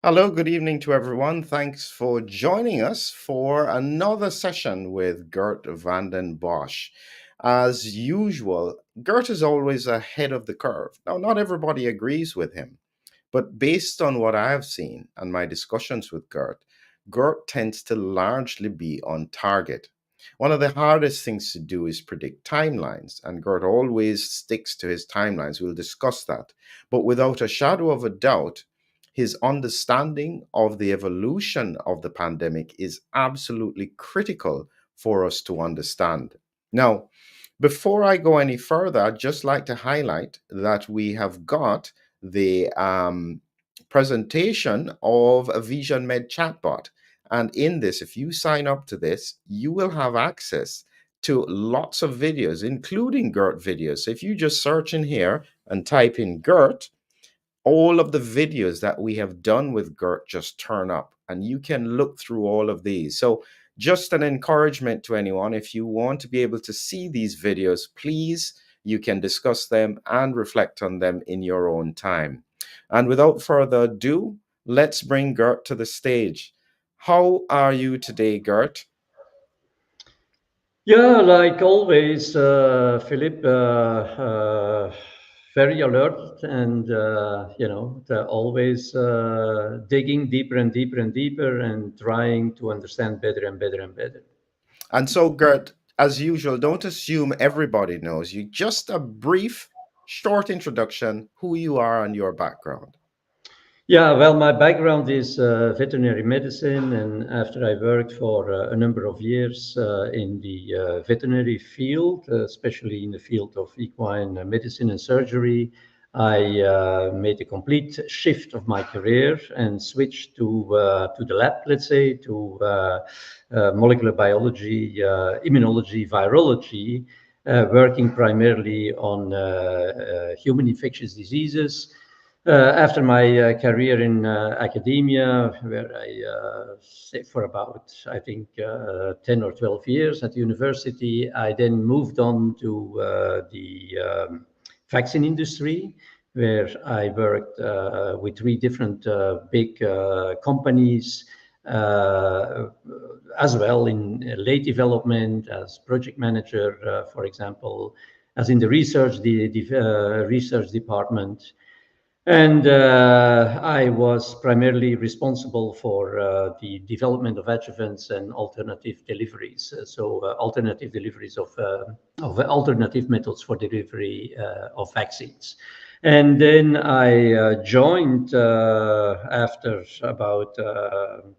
Hello, good evening to everyone. Thanks for joining us for another session with Geert Vanden Bossche. As usual, Geert is always ahead of the curve. Now, not everybody agrees with him, but based on what I have seen and my discussions with Geert tends to largely be on target. One of the hardest things to do is predict timelines, and Geert always sticks to his timelines. We'll discuss that. But without a shadow of a doubt, his understanding of the evolution of the pandemic is absolutely critical for us to understand. Now, before I go any further, I'd just like to highlight that we have got the presentation of a Vejon Med chatbot. And in this, if you sign up to this, you will have access to lots of videos, including Geert videos. So if you just search in here and type in Geert, all of the videos that we have done with Geert just turn up, and you can look through all of these. So just an encouragement to anyone, if you want to be able to see these videos, please, you can discuss them and reflect on them in your own time. And without further ado, let's bring Geert to the stage. How are you today, Geert? Yeah, like always, Philip, very alert and, they're always digging deeper and deeper and deeper and trying to understand better and better and better. And so, Geert, as usual, don't assume everybody knows you. Just a brief, short introduction, who you are and your background. Yeah, well, my background is veterinary medicine, and after I worked for a number of years in the veterinary field, especially in the field of equine medicine and surgery, I made a complete shift of my career and switched to the lab, let's say, to molecular biology, immunology, virology, working primarily on human infectious diseases. After my career in academia, where I stayed for about, I think, 10 or 12 years at university, I then moved on to the vaccine industry, where I worked with three different big companies, as well in late development as project manager, for example, as in the research department. And I was primarily responsible for the development of adjuvants and alternative deliveries. Alternative deliveries of alternative methods for delivery of vaccines. And then I joined after about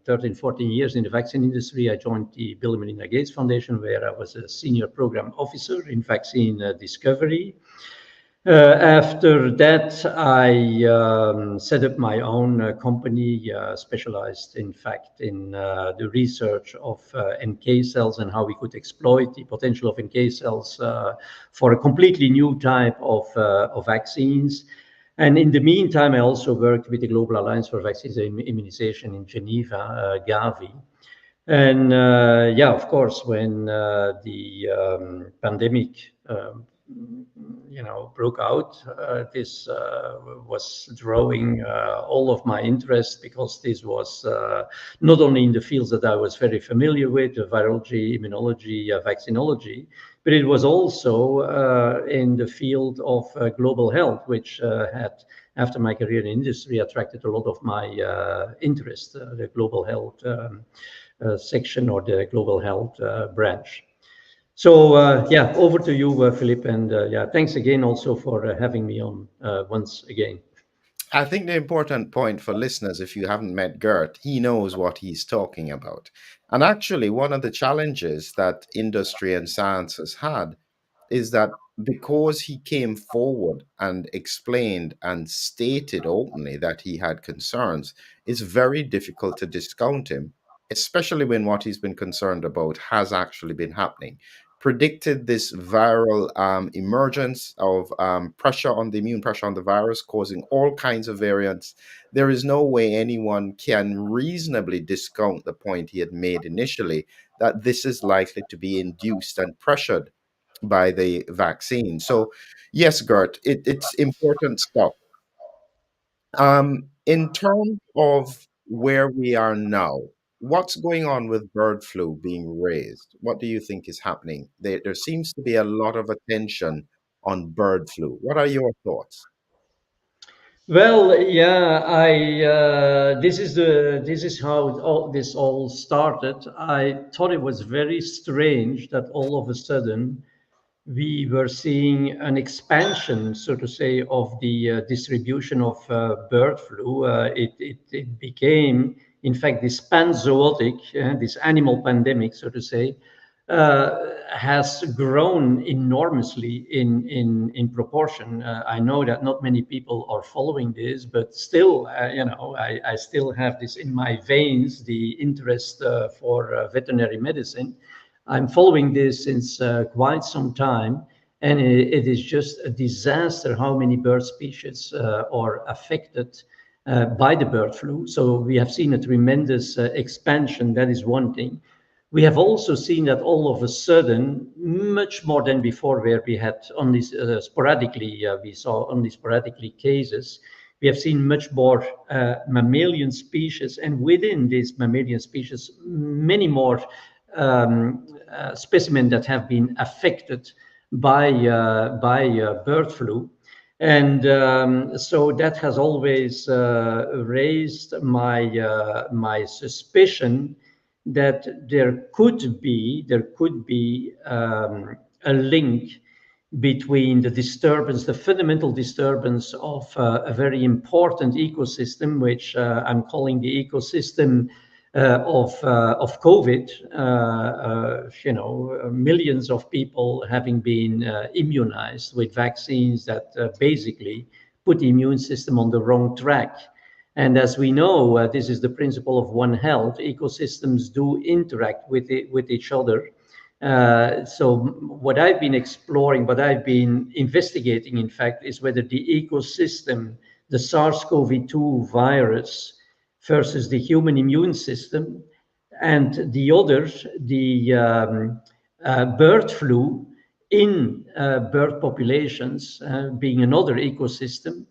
13, 14 years in the vaccine industry. I joined the Bill and Melinda Gates Foundation, where I was a senior program officer in vaccine discovery. After that, I set up my own company, specialized, in fact, in the research of NK cells and how we could exploit the potential of NK cells for a completely new type of vaccines. And in the meantime, I also worked with the Global Alliance for Vaccines and Immunization in Geneva, Gavi. And yeah, of course, when the pandemic broke out. This was drawing all of my interest because this was not only in the fields that I was very familiar with, virology, immunology, vaccinology, but it was also in the field of global health, which had, after my career in industry, attracted a lot of my interest, the global health section or the global health branch. So yeah, over to you, Philip, and yeah, thanks again also for having me on once again. I think the important point for listeners, if you haven't met Geert, he knows what he's talking about. And actually, one of the challenges that industry and science has had is that because he came forward and explained and stated openly that he had concerns, it's very difficult to discount him, especially when what he's been concerned about has actually been happening. Predicted this viral emergence of pressure on the immune pressure on the virus, causing all kinds of variants. There is no way anyone can reasonably discount the point he had made initially that this is likely to be induced and pressured by the vaccine. So, yes, Gert, it's important stuff. In terms of where we are now, what's going on with bird flu being raised? What do you think is happening? There seems to be a lot of attention on bird flu. What are your thoughts? Well, yeah, I this is how this all started. I thought it was very strange that all of a sudden we were seeing an expansion, so to say, of the distribution of bird flu. It became, in fact, this panzootic, this animal pandemic, so to say, has grown enormously in proportion. I know that not many people are following this, but still, I still have this in my veins, the interest for veterinary medicine. I'm following this since quite some time, and it is just a disaster how many bird species are affected by the bird flu. So we have seen a tremendous expansion. That is one thing. We have also seen that all of a sudden, much more than before, where we had only sporadically, we saw only sporadically cases. We have seen much more mammalian species, and within these mammalian species, many more specimens that have been affected by bird flu. And so that has always raised my suspicion that there could be a link between the disturbance, the fundamental disturbance of a very important ecosystem, which I'm calling the ecosystem of COVID. Millions of people having been immunized with vaccines that basically put the immune system on the wrong track. And as we know, this is the principle of One Health. Ecosystems do interact with each other. So what I've been exploring, what I've been investigating, in fact, is whether the ecosystem, the SARS-CoV-2 virus versus the human immune system, and the other, the bird flu in bird populations, being another ecosystem,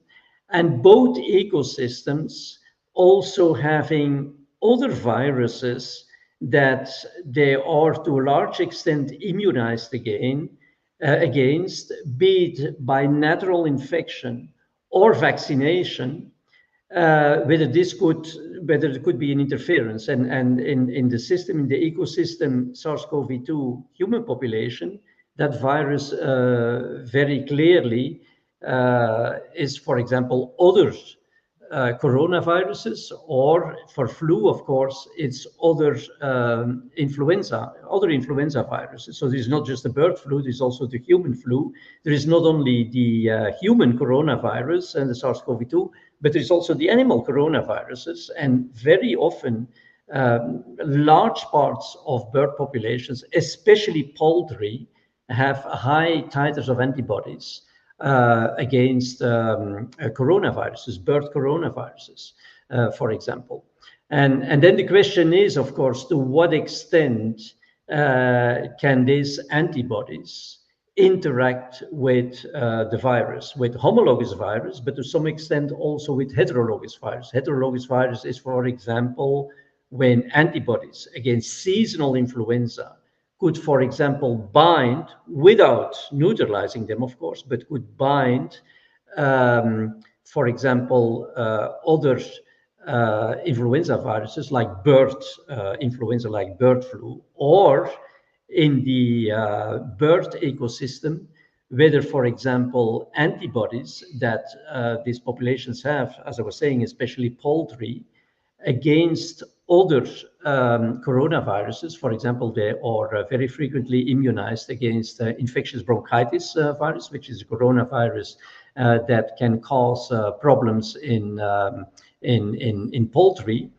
and both ecosystems also having other viruses that they are to a large extent immunized against, be it by natural infection or vaccination, whether there could be an interference. And in the system, in the ecosystem, SARS-CoV-2 human population, that virus very clearly is, for example, other coronaviruses, or for flu, of course, it's other influenza viruses. So there's not just the bird flu, there's also the human flu. There is not only the human coronavirus and the SARS-CoV-2, but there's also the animal coronaviruses. And very often, large parts of bird populations, especially poultry, have high titers of antibodies against coronaviruses, bird coronaviruses, for example. And then the question is, of course, to what extent can these antibodies interact with the virus, with homologous virus, but to some extent also with heterologous virus. Heterologous virus is, for example, when antibodies against seasonal influenza could, for example, bind without neutralizing them, of course, but could bind, for example, other influenza viruses like bird influenza, like bird flu, or in the bird ecosystem, whether, for example, antibodies that these populations have, as I was saying, especially poultry, against other coronaviruses. For example, they are very frequently immunized against infectious bronchitis virus, which is a coronavirus that can cause problems in poultry.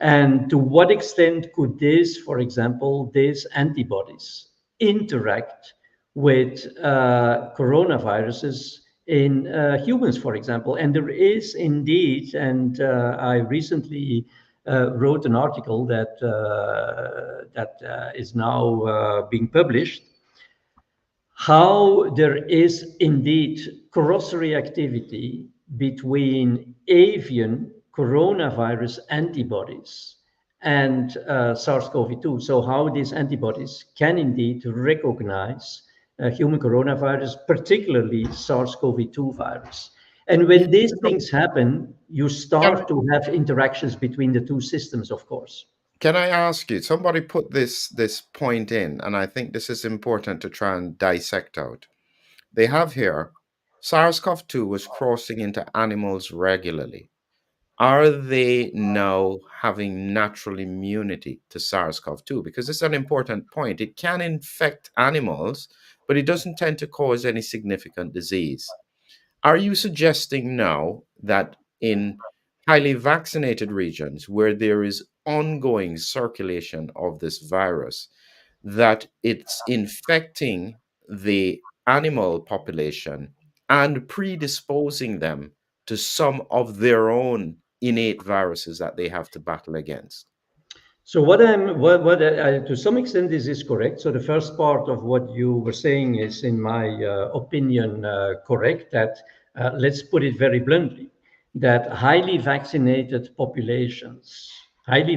And to what extent could this, for example, these antibodies interact with coronaviruses in humans, for example? And there is indeed, and I recently wrote an article that is now being published, how there is indeed crossover activity between avian coronavirus antibodies and SARS-CoV-2. So how these antibodies can indeed recognize human coronavirus, particularly SARS-CoV-2 virus. And Yeah, when these things happen, you Can, start to have interactions between the two systems, of course. can I ask you? Somebody put this point in, and I think this is important to try and dissect out. They have here SARS-CoV-2 was crossing into animals regularly. Are they now having natural immunity to SARS-CoV-2? Because this is an important point. It can infect animals, but it doesn't tend to cause any significant disease. Are you suggesting now that in highly vaccinated regions where there is ongoing circulation of this virus, that it's infecting the animal population and predisposing them to some of their own innate viruses that they have to battle against? So to some extent this is correct. So the first part of what you were saying is, in my opinion, correct. That let's put it very bluntly, that highly vaccinated human populations, highly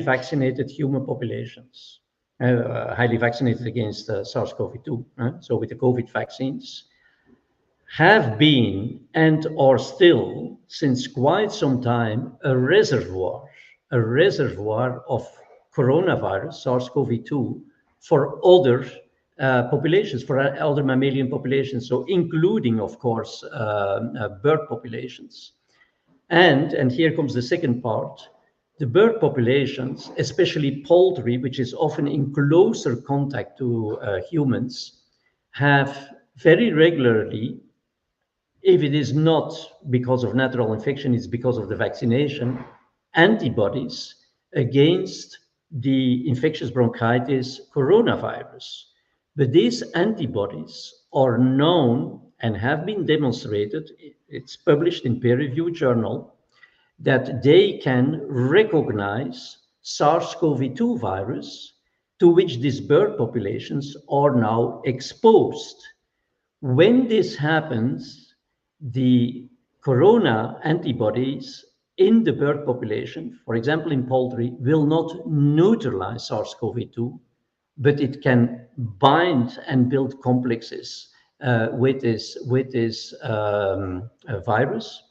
vaccinated against SARS-CoV-2, so with the COVID vaccines, have been and are still, since quite some time, a reservoir of coronavirus, SARS-CoV-2, for other populations, for other mammalian populations, so including, of course, bird populations. And here comes the second part. The bird populations, especially poultry, which is often in closer contact to humans, have very regularly, if it is not because of natural infection, it's because of the vaccination, antibodies against the infectious bronchitis coronavirus. But these antibodies are known and have been demonstrated, it's published in peer-reviewed journal, that they can recognize SARS-CoV-2 virus, to which these bird populations are now exposed. When this happens, the corona antibodies in the bird population, for example in poultry, will not neutralize SARS-CoV-2, but it can bind and build complexes with this virus,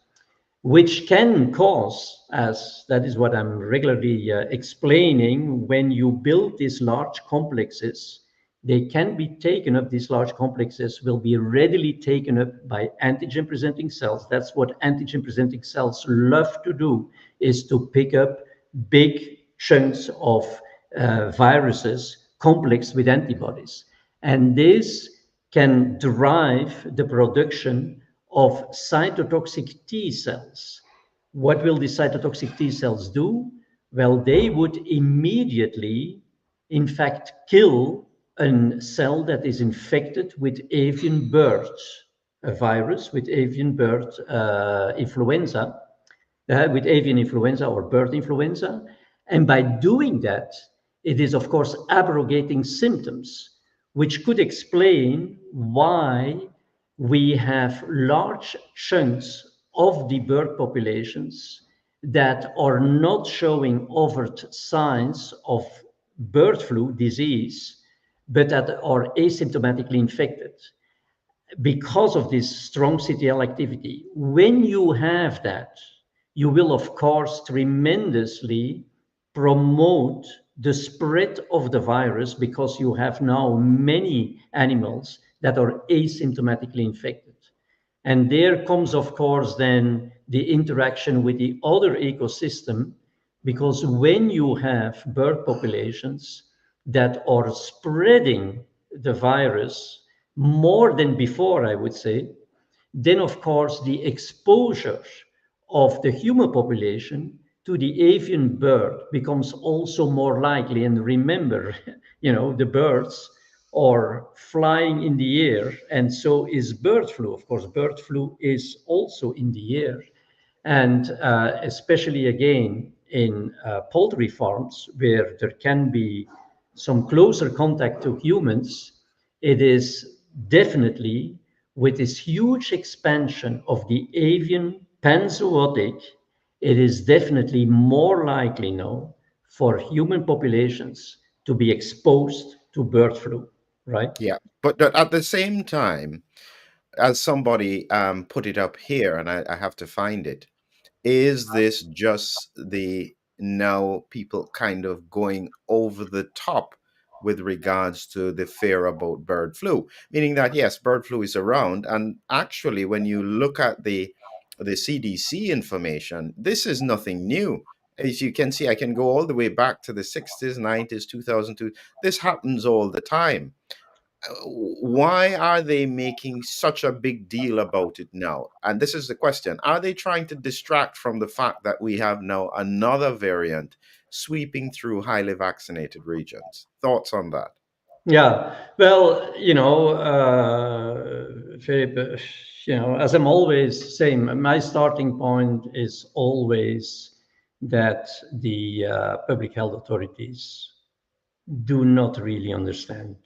which can cause, as that is what I'm regularly explaining, when you build these large complexes, they can be taken up, these large complexes will be readily taken up by antigen presenting cells. That's what antigen presenting cells love to do, is to pick up big chunks of viruses complexed with antibodies. And this can drive the production of cytotoxic T cells. What will the cytotoxic T cells do? Well, they would immediately, in fact, kill a cell that is infected with avian bird, a virus with avian bird influenza, with avian influenza or bird influenza. And by doing that, it is, of course, abrogating symptoms, which could explain why we have large chunks of the bird populations that are not showing overt signs of bird flu disease, but that are asymptomatically infected because of this strong CTL activity. When you have that, you will, of course, tremendously promote the spread of the virus, because you have now many animals that are asymptomatically infected. And there comes, of course, then the interaction with the other ecosystem, because when you have bird populations that are spreading the virus more than before, I would say, then of course the exposure of the human population to the avian bird becomes also more likely. And remember, the birds are flying in the air, and so is bird flu. Of course, bird flu is also in the air. And especially again in poultry farms, where there can be some closer contact to humans, it is definitely, with this huge expansion of the avian panzootic, it is definitely more likely now for human populations to be exposed to bird flu, right? Yeah. But at the same time, as somebody put it up here, and I have to find it, is this just the now people kind of going over the top with regards to the fear about bird flu? Meaning that yes, bird flu is around, and actually, when you look at the CDC information, this is nothing new. As you can see, I can go all the way back to the 60s, 90s, 2002. This happens all the time. Why are they making such a big deal about it now? And this is the question. Are they trying to distract from the fact that we have now another variant sweeping through highly vaccinated regions? Thoughts on that? Yeah, well, Philip, as I'm always saying, my starting point is always that the public health authorities do not really understand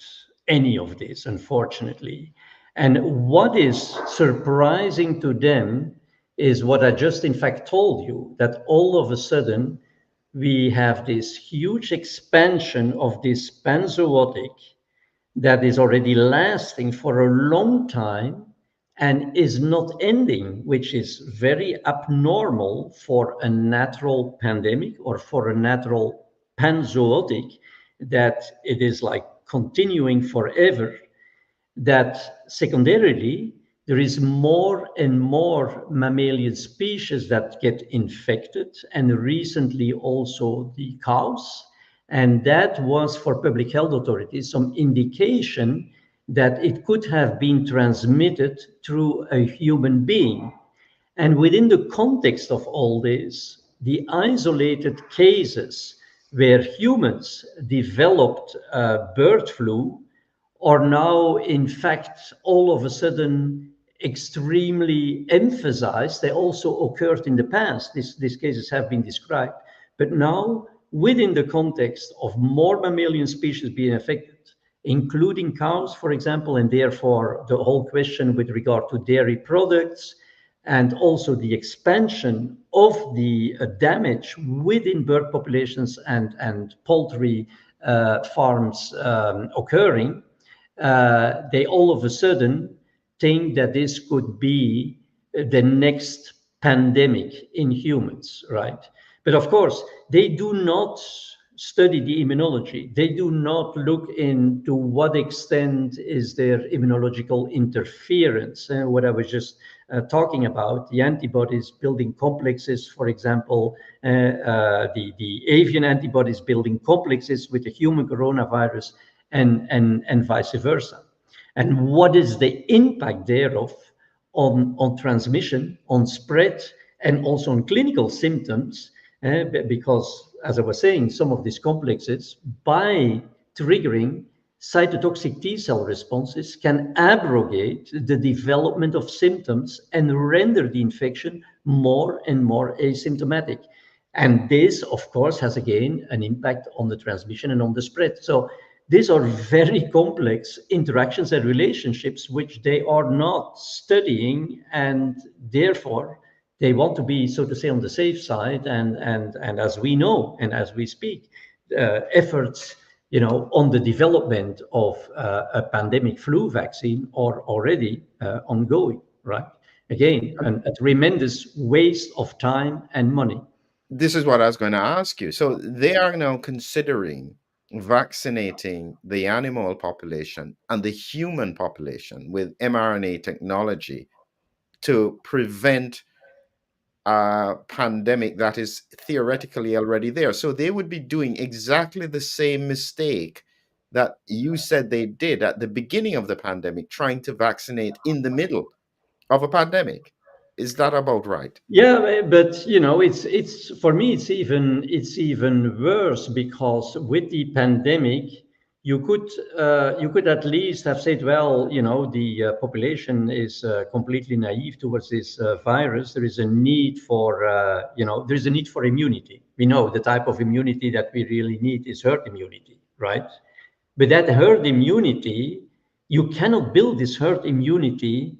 any of this, unfortunately. And what is surprising to them is what I just, in fact, told you, that all of a sudden we have this huge expansion of this panzootic that is already lasting for a long time and is not ending, which is very abnormal for a natural pandemic or for a natural panzootic, that it is like continuing forever. That secondarily, there is more and more mammalian species that get infected, and recently also the cows. And that was, for public health authorities, some indication that it could have been transmitted through a human being. And within the context of all this, the isolated cases where humans developed bird flu are now, in fact, all of a sudden extremely emphasized. They also occurred in the past. These cases have been described. But now, within the context of more mammalian species being affected, including cows, for example, and therefore the whole question with regard to dairy products, and also the expansion of the damage within bird populations and poultry farms occurring, they all of a sudden think that this could be the next pandemic in humans, right? But of course, they do not study the immunology. They do not look into what extent is there immunological interference. What I was just talking about, the antibodies building complexes, for example, the avian antibodies building complexes with the human coronavirus, and vice versa. And what is the impact thereof on transmission, on spread, and also on clinical symptoms? Because, as I was saying, some of these complexes, by triggering cytotoxic T cell responses, can abrogate the development of symptoms and render the infection more and more asymptomatic. And this, of course, has again an impact on the transmission and on the spread. So these are very complex interactions and relationships which they are not studying, and therefore they want to be, so to say, on the safe side. And as we know and as we speak, efforts, on the development of a pandemic flu vaccine are already ongoing. Right? Again, a tremendous waste of time and money. This is what I was going to ask you. So they are now considering vaccinating the animal population and the human population with mRNA technology to prevent a pandemic that is theoretically already there. So they would be doing exactly the same mistake that you said they did at the beginning of the pandemic, trying to vaccinate in the middle of a pandemic. Is that about right? Yeah, but it's for me it's even worse, because with the pandemic, you could at least have said, well, the population is completely naive towards this virus. There is a need for there is a need for immunity. We know the type of immunity that we really need is herd immunity, right? But that herd immunity, you cannot build this herd immunity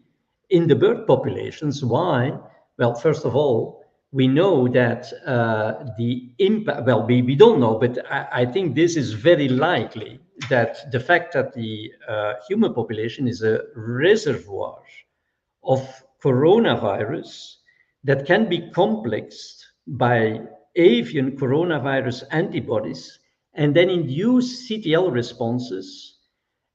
in the bird populations. Why? Well, first of all, we know that the impact, well, we don't know, but I think this is very likely that the fact that the human population is a reservoir of coronavirus that can be complexed by avian coronavirus antibodies and then induce CTL responses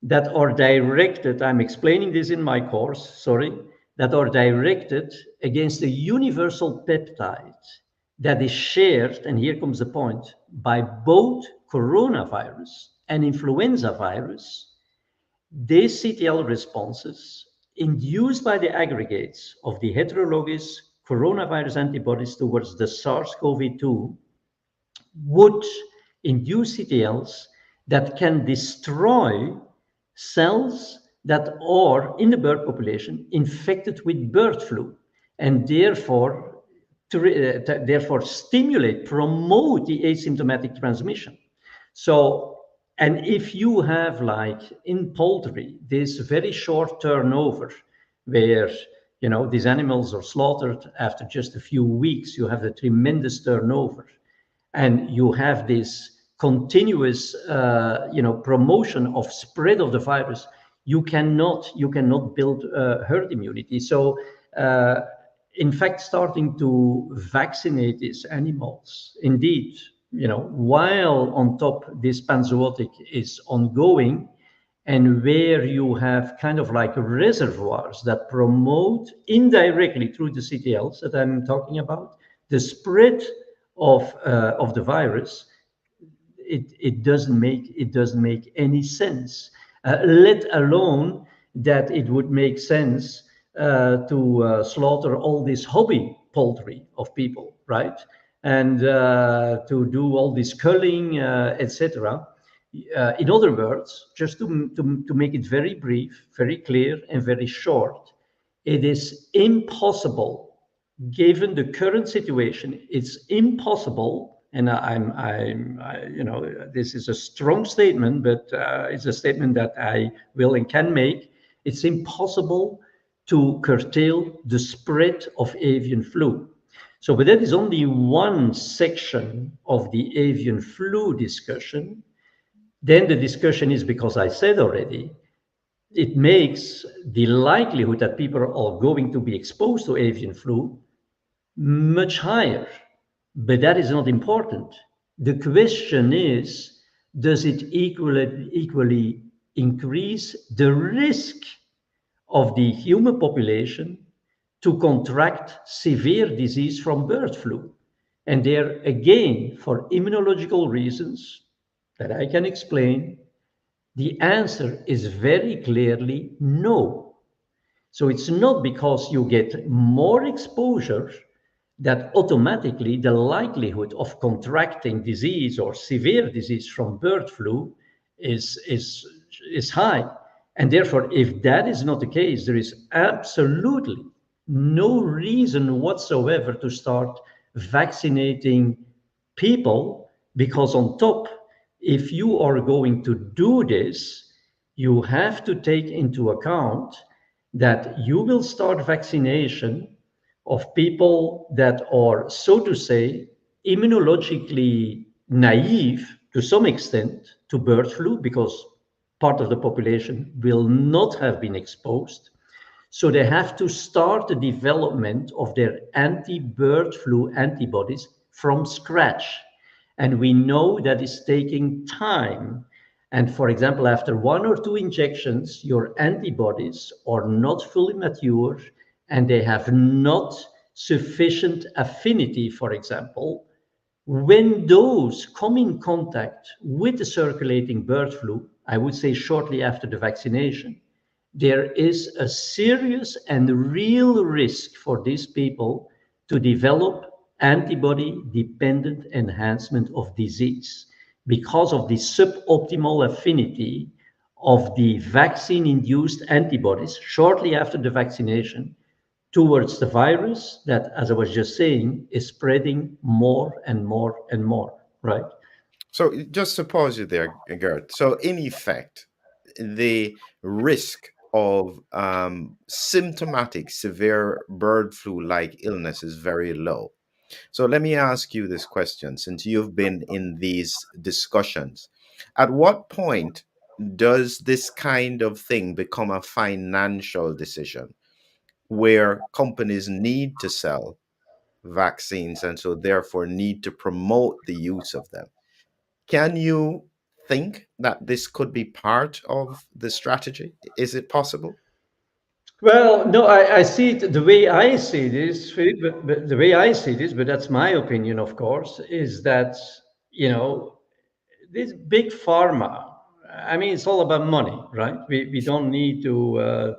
that are directed, I'm explaining this in my course, sorry, that are directed against a universal peptide that is shared, and here comes the point, by both coronavirus and influenza virus. These CTL responses induced by the aggregates of the heterologous coronavirus antibodies towards the SARS-CoV-2 would induce CTLs that can destroy cells that are in the bird population infected with bird flu and therefore stimulate, promote the asymptomatic transmission. So, and if you have, like in poultry, this very short turnover where these animals are slaughtered after just a few weeks, you have a tremendous turnover, and you have this continuous promotion of spread of the virus. You cannot build herd immunity. So in fact, starting to vaccinate these animals, indeed, while on top this panzootic is ongoing, and where you have kind of like reservoirs that promote indirectly through the CTLs that I'm talking about, the spread of the virus, it doesn't make any sense. Let alone that it would make sense to slaughter all this hobby poultry of people, right? And to do all this culling, etc. In other words, just to make it very brief, very clear, and very short, it is impossible, given the current situation, it's impossible. And this is a strong statement, but it's a statement that I will and can make. It's impossible to curtail the spread of avian flu. So, but that is only one section of the avian flu discussion. Then the discussion is, because I said already, it makes the likelihood that people are going to be exposed to avian flu much higher. But that is not important. The question is, does it equally increase the risk of the human population to contract severe disease from bird flu? And there again, for immunological reasons that I can explain, the answer is very clearly no. So it's not because you get more exposure that automatically the likelihood of contracting disease or severe disease from bird flu is high. And therefore, if that is not the case, there is absolutely no reason whatsoever to start vaccinating people, because on top, if you are going to do this, you have to take into account that you will start vaccination of people that are, so to say, immunologically naive to some extent to bird flu, because part of the population will not have been exposed. So they have to start the development of their anti-bird flu antibodies from scratch. And we know that is taking time. And for example, after 1 or 2 injections, your antibodies are not fully mature and they have not sufficient affinity, for example. When those come in contact with the circulating bird flu, I would say shortly after the vaccination, there is a serious and real risk for these people to develop antibody dependent enhancement of disease because of the suboptimal affinity of the vaccine induced antibodies shortly after the vaccination towards the virus that, as I was just saying, is spreading more and more and more, right? So just to pause you there, Gert. So in effect, the risk of symptomatic severe bird flu-like illness is very low. So let me ask you this question, since you've been in these discussions. At what point does this kind of thing become a financial decision where companies need to sell vaccines and so therefore need to promote the use of them? Can you think that this could be part of the strategy? Is it possible? Well, no, I see it the way I see this, Philip, but the way I see this, but that's my opinion, of course, is that, you know, this big pharma, I mean, it's all about money, right? We don't need to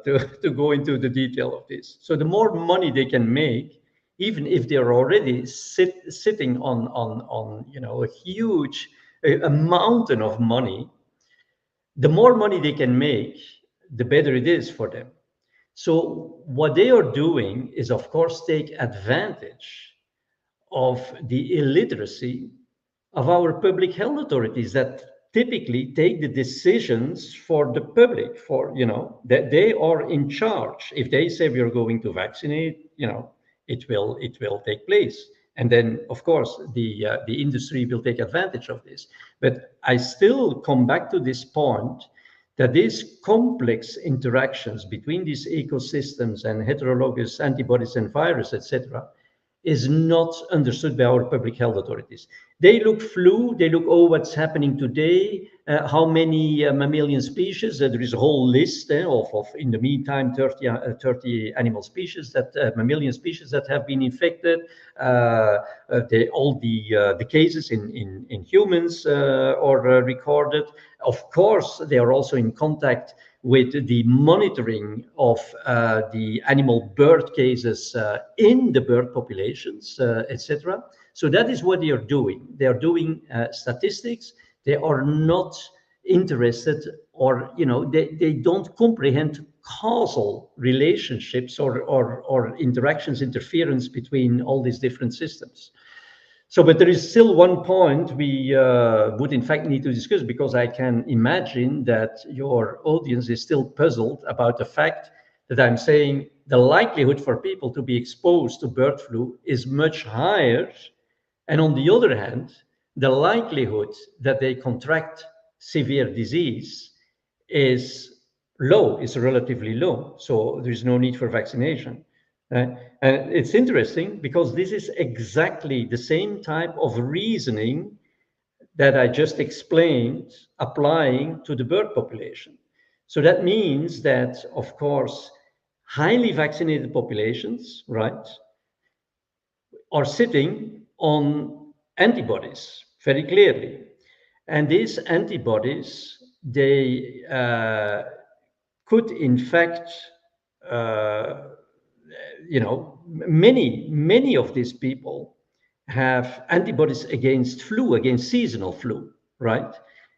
go into the detail of this. So the more money they can make, even if they're already sitting on a huge a mountain of money, the more money they can make, the better it is for them. So what they are doing is, of course, take advantage of the illiteracy of our public health authorities that typically take the decisions for the public, for, that they are in charge. If they say we are going to vaccinate, it will take place. And then, of course, the industry will take advantage of this. But I still come back to this point that these complex interactions between these ecosystems and heterologous antibodies and virus, etc., is not understood by our public health authorities. They look flu, they look, oh, what's happening today, how many mammalian species, there is a whole list of in the meantime, 30 animal species, mammalian species that have been infected, all the cases in humans are recorded. Of course, they are also in contact with the monitoring of the animal birth cases in the bird populations, etc. So that is what they are doing. They are doing statistics. They are not interested, or they don't comprehend causal relationships or interactions, interference between all these different systems. So, but there is still one point we would in fact need to discuss, because I can imagine that your audience is still puzzled about the fact that I'm saying the likelihood for people to be exposed to bird flu is much higher. And on the other hand, the likelihood that they contract severe disease is low, is relatively low. So there's no need for vaccination. And it's interesting because this is exactly the same type of reasoning that I just explained applying to the bird population. So that means that, of course, highly vaccinated populations, right, are sitting on antibodies very clearly. And these antibodies, they could in fact, uh, many of these people have antibodies against flu, against seasonal flu, right?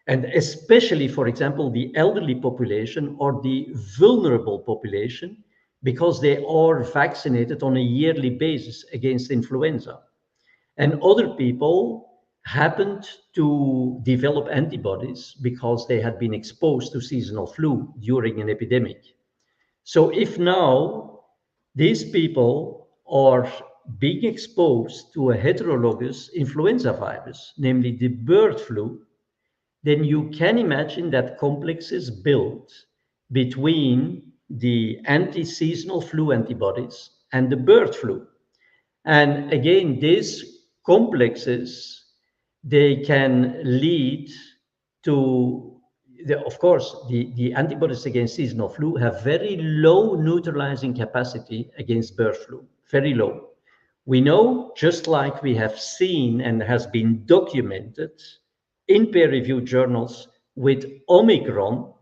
And especially, for example, the elderly population or the vulnerable population, because they are vaccinated on a yearly basis against influenza. And other people happened to develop antibodies because they had been exposed to seasonal flu during an epidemic. So if now these people are being exposed to a heterologous influenza virus, namely the bird flu, then you can imagine that complexes built between the anti-seasonal flu antibodies and the bird flu. And again, these complexes, they can lead to, of course, the antibodies against seasonal flu have very low neutralizing capacity against bird flu, very low. We know, just like we have seen and has been documented in peer-reviewed journals with Omicron,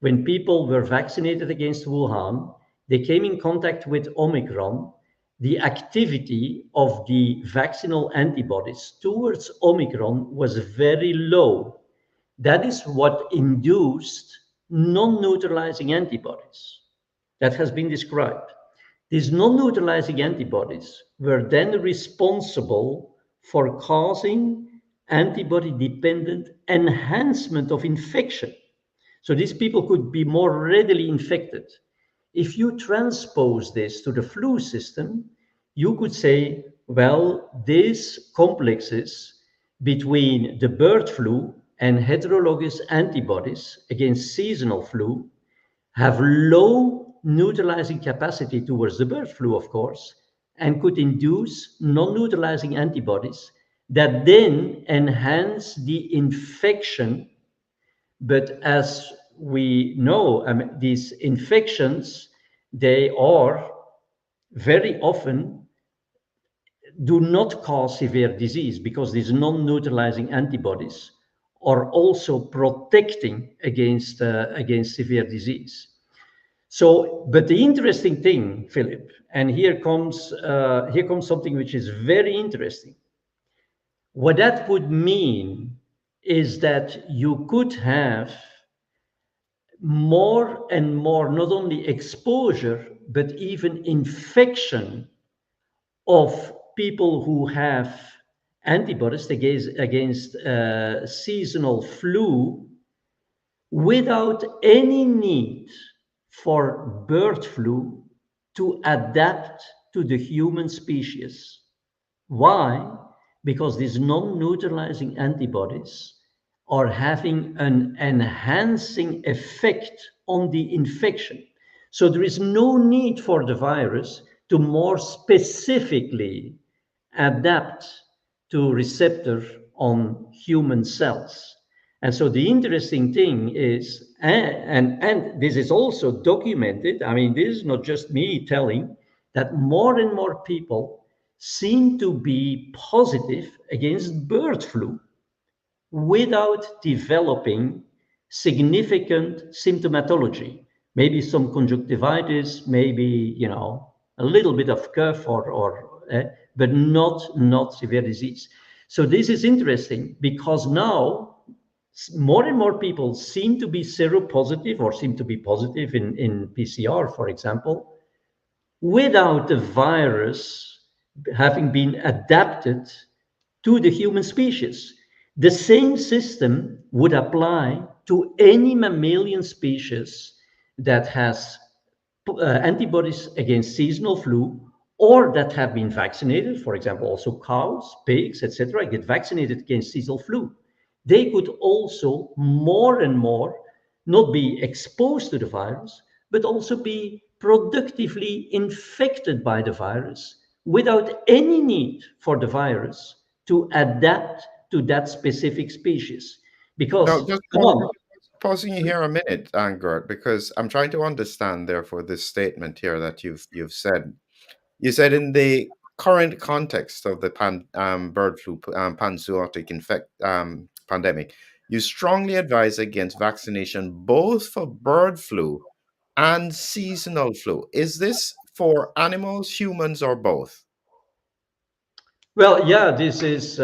when people were vaccinated against Wuhan, they came in contact with Omicron. The activity of the vaccinal antibodies towards Omicron was very low. That is what induced non-neutralizing antibodies that has been described. These non-neutralizing antibodies were then responsible for causing antibody-dependent enhancement of infection. So these people could be more readily infected. If you transpose this to the flu system, you could say Well, these complexes between the bird flu and heterologous antibodies against seasonal flu have low neutralizing capacity towards the bird flu, of course, and could induce non neutralizing antibodies that then enhance the infection. But as we know, these infections, they are very often do not cause severe disease because these non-neutralizing antibodies are also protecting against severe disease. So, but the interesting thing, Philip, and here comes something which is very interesting. What that would mean is that you could have more and more not only exposure but even infection of people who have antibodies against seasonal flu without any need for bird flu to adapt to the human species. Why? Because these non neutralizing antibodies are having an enhancing effect on the infection. So there is no need for the virus to more specifically adapt to receptor on human cells. And so the interesting thing is, and this is also documented, I mean, this is not just me telling, that more and more people seem to be positive against bird flu without developing significant symptomatology. Maybe some conjunctivitis, maybe, a little bit of cough but not severe disease. So this is interesting because now more and more people seem to be seropositive or seem to be positive in PCR, for example, without the virus having been adapted to the human species. The same system would apply to any mammalian species that has antibodies against seasonal flu or that have been vaccinated. For example, also cows, pigs, etc., get vaccinated against seasonal flu. They could also more and more not be exposed to the virus, but also be productively infected by the virus without any need for the virus to adapt to that specific species. Now, Because, just come on, pausing you here a minute, Angert, because I'm trying to understand, therefore, this statement here that you've said. You said in the current context of the bird flu panzootic pandemic, you strongly advise against vaccination both for bird flu and seasonal flu. Is this for animals, humans, or both? well, yeah, this is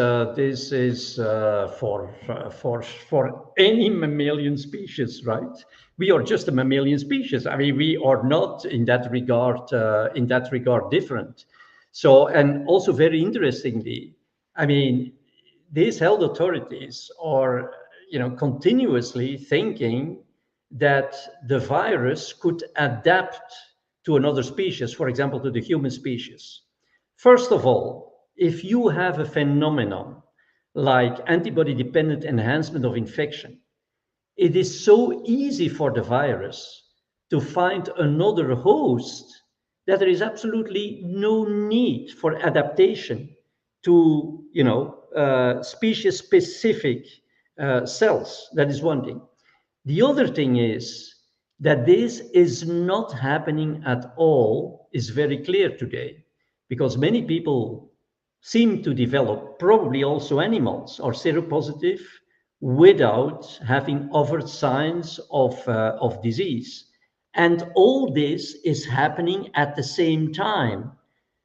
for any mammalian species, right? We are just a mammalian species. I mean, we are not in that regard different. So, and also very interestingly, I mean, these health authorities are, continuously thinking that the virus could adapt to another species, for example, to the human species. First of all, if you have a phenomenon like antibody dependent enhancement of infection, it is so easy for the virus to find another host that there is absolutely no need for adaptation to, species specific cells. That is one thing. The other thing is that this is not happening at all is very clear today because many people seem to develop, probably also animals, are seropositive without having other signs of disease. And all this is happening at the same time.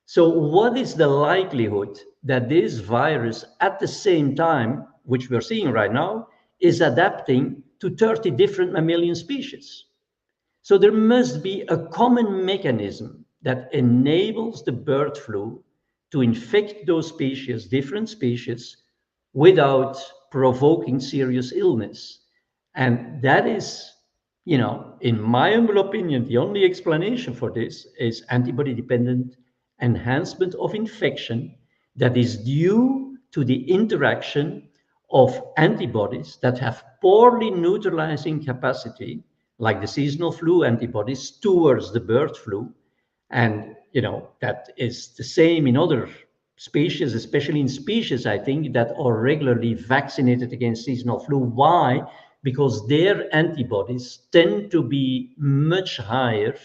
So, what is the likelihood that this virus, at the same time, which we're seeing right now, is adapting to 30 different mammalian species? So, there must be a common mechanism that enables the bird flu to infect those species, different species, without provoking serious illness. And that is, in my humble opinion, the only explanation for this is antibody dependent enhancement of infection that is due to the interaction of antibodies that have poorly neutralizing capacity, like the seasonal flu antibodies, towards the bird flu. And that is the same in other species, especially in species, I think, that are regularly vaccinated against seasonal flu. Why? Because their antibodies tend to be much higher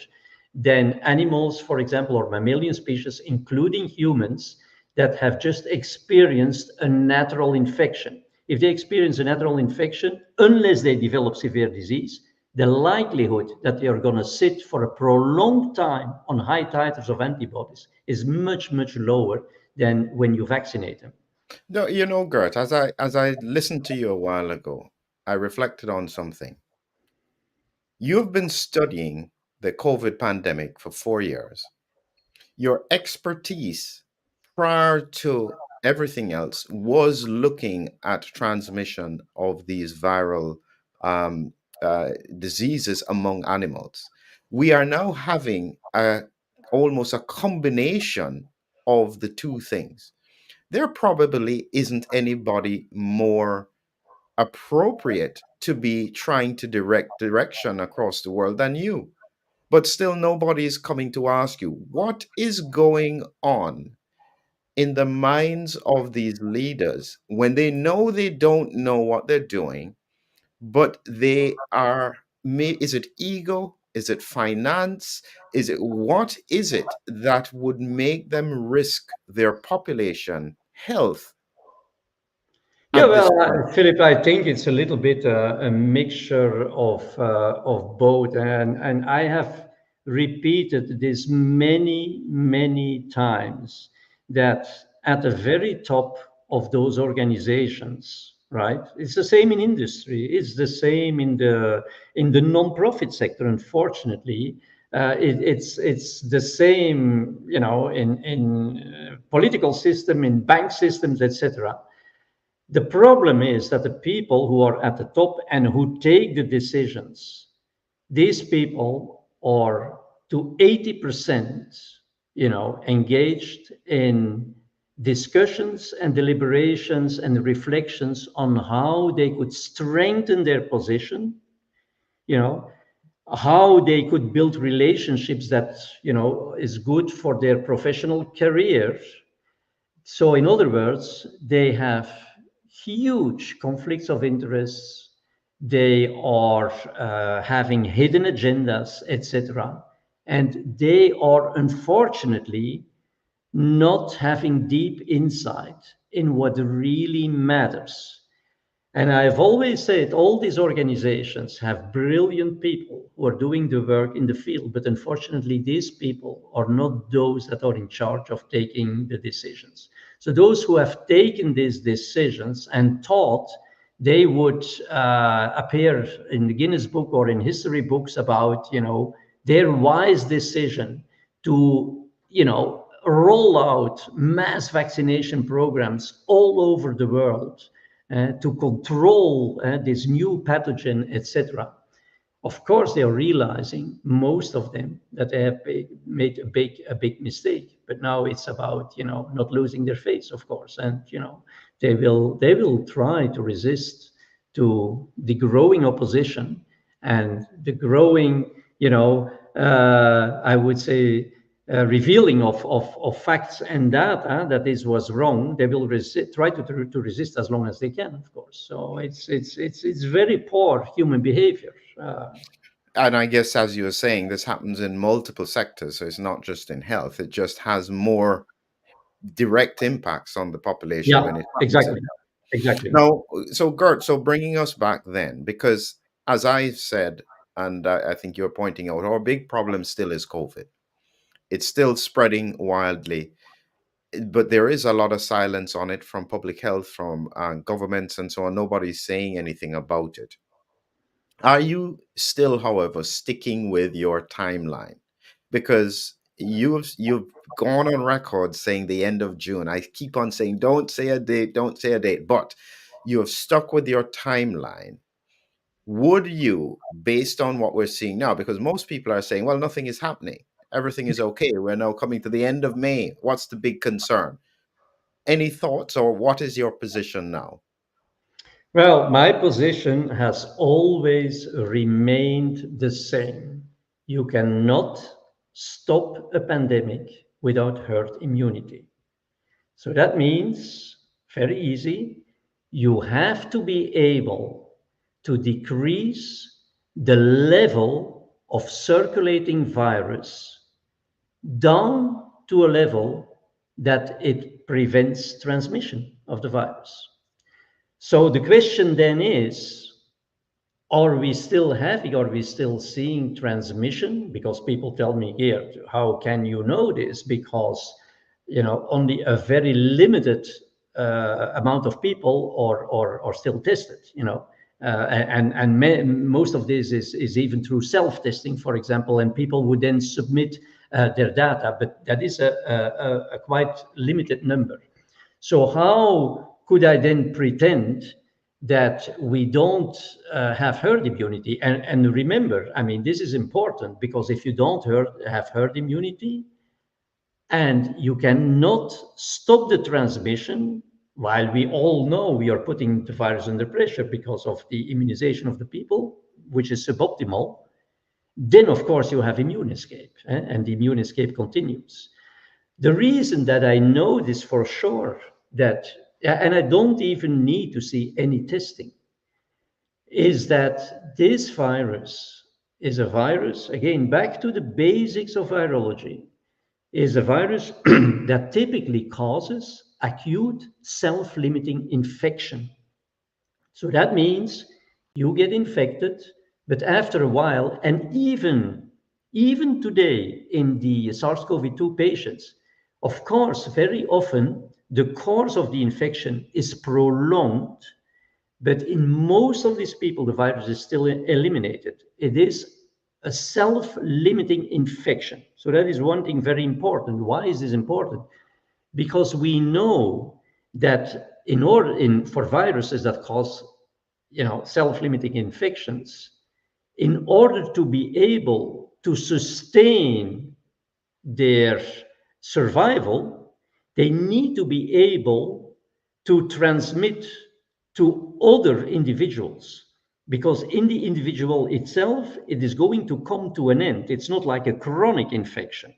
than animals, for example, or mammalian species, including humans, that have just experienced a natural infection. If they experience a natural infection, unless they develop severe disease, the likelihood that they are going to sit for a prolonged time on high titers of antibodies is much, much lower than when you vaccinate them. No, Gert, as I listened to you a while ago, I reflected on something. You've been studying the COVID pandemic for 4 years. Your expertise prior to everything else was looking at transmission of these viral um, diseases among animals. We are now having almost a combination of the two things. There probably isn't anybody more appropriate to be trying to direct direction across the world than you. But still, nobody is coming to ask you what is going on in the minds of these leaders when they know they don't know what they're doing, but they are. Is it ego? Is it finance? Is it what is it that would make them risk their population health Yeah, at this well, point? Philip, I think it's a little bit a mixture of both, and I have repeated this many, many times that at the very top of those organizations, right? It's the same in industry. It's the same in the non-profit sector. Unfortunately, it's the same, in political system, in bank systems, etc. The problem is that the people who are at the top and who take the decisions, these people are to 80%, engaged in discussions and deliberations and reflections on how they could strengthen their position, you know, how they could build relationships that, is good for their professional career. So, in other words, they have huge conflicts of interests. They are having hidden agendas, etc. And they are unfortunately not having deep insight in what really matters. And I've always said all these organizations have brilliant people who are doing the work in the field, but unfortunately, these people are not those that are in charge of taking the decisions. So, those who have taken these decisions and thought they would appear in the Guinness Book or in history books about, their wise decision to, roll out mass vaccination programs all over the world to control this new pathogen, etc. Of course, they are realizing, most of them, that they have made a big mistake. But now it's about not losing their face, of course, and they will try to resist to the growing opposition and the growing, I would say, revealing of facts and data that this was wrong. They will try to resist as long as they can, of course. So it's very poor human behavior. And I guess, as you were saying, this happens in multiple sectors. So it's not just in health, it just has more direct impacts on the population Yeah, when it happens in exactly, health. exactly. Now, so Gert, so bringing us back then, because as I said, and I think you're pointing out, our big problem still is COVID. It's still spreading wildly, but there is a lot of silence on it from public health, from governments, and so on. Nobody's saying anything about it. Are you still, however, sticking with your timeline? Because you've gone on record saying the end of June. I keep on saying don't say a date, don't say a date, but you have stuck with your timeline. Would you, based on what we're seeing now, because most people are saying, well, nothing is happening, everything is okay. We're now coming to the end of May. What's the big concern? Any thoughts, or what is your position now? Well, my position has always remained the same. You cannot stop a pandemic without herd immunity. So that means, very easy, you have to be able to decrease the level of circulating virus down to a level that it prevents transmission of the virus. So the question then is, are we still seeing transmission? Because people tell me here, how can you know this? Because only a very limited amount of people are still tested. Most of this is even through self-testing, for example, and people would then submit their data, but that is a quite limited number. So how could I then pretend that we don't have herd immunity? And remember, I mean, this is important, because if you don't have herd immunity and you cannot stop the transmission, while we all know we are putting the virus under pressure because of the immunization of the people, which is suboptimal, then of course you have immune escape, and the immune escape continues. The reason that I know this for sure, that, and I don't even need to see any testing, is that this virus is a virus, again, back to the basics of virology, is a virus that typically causes acute self-limiting infection. So that means you get infected, but after a while, and even today in the SARS-CoV-2 patients, of course, very often the course of the infection is prolonged, but in most of these people, the virus is still eliminated. It is a self-limiting infection. So that is one thing very important. Why is this important? Because we know that for viruses that cause self-limiting infections, in order to be able to sustain their survival, they need to be able to transmit to other individuals, because in the individual itself, it is going to come to an end. It's not like a chronic infection.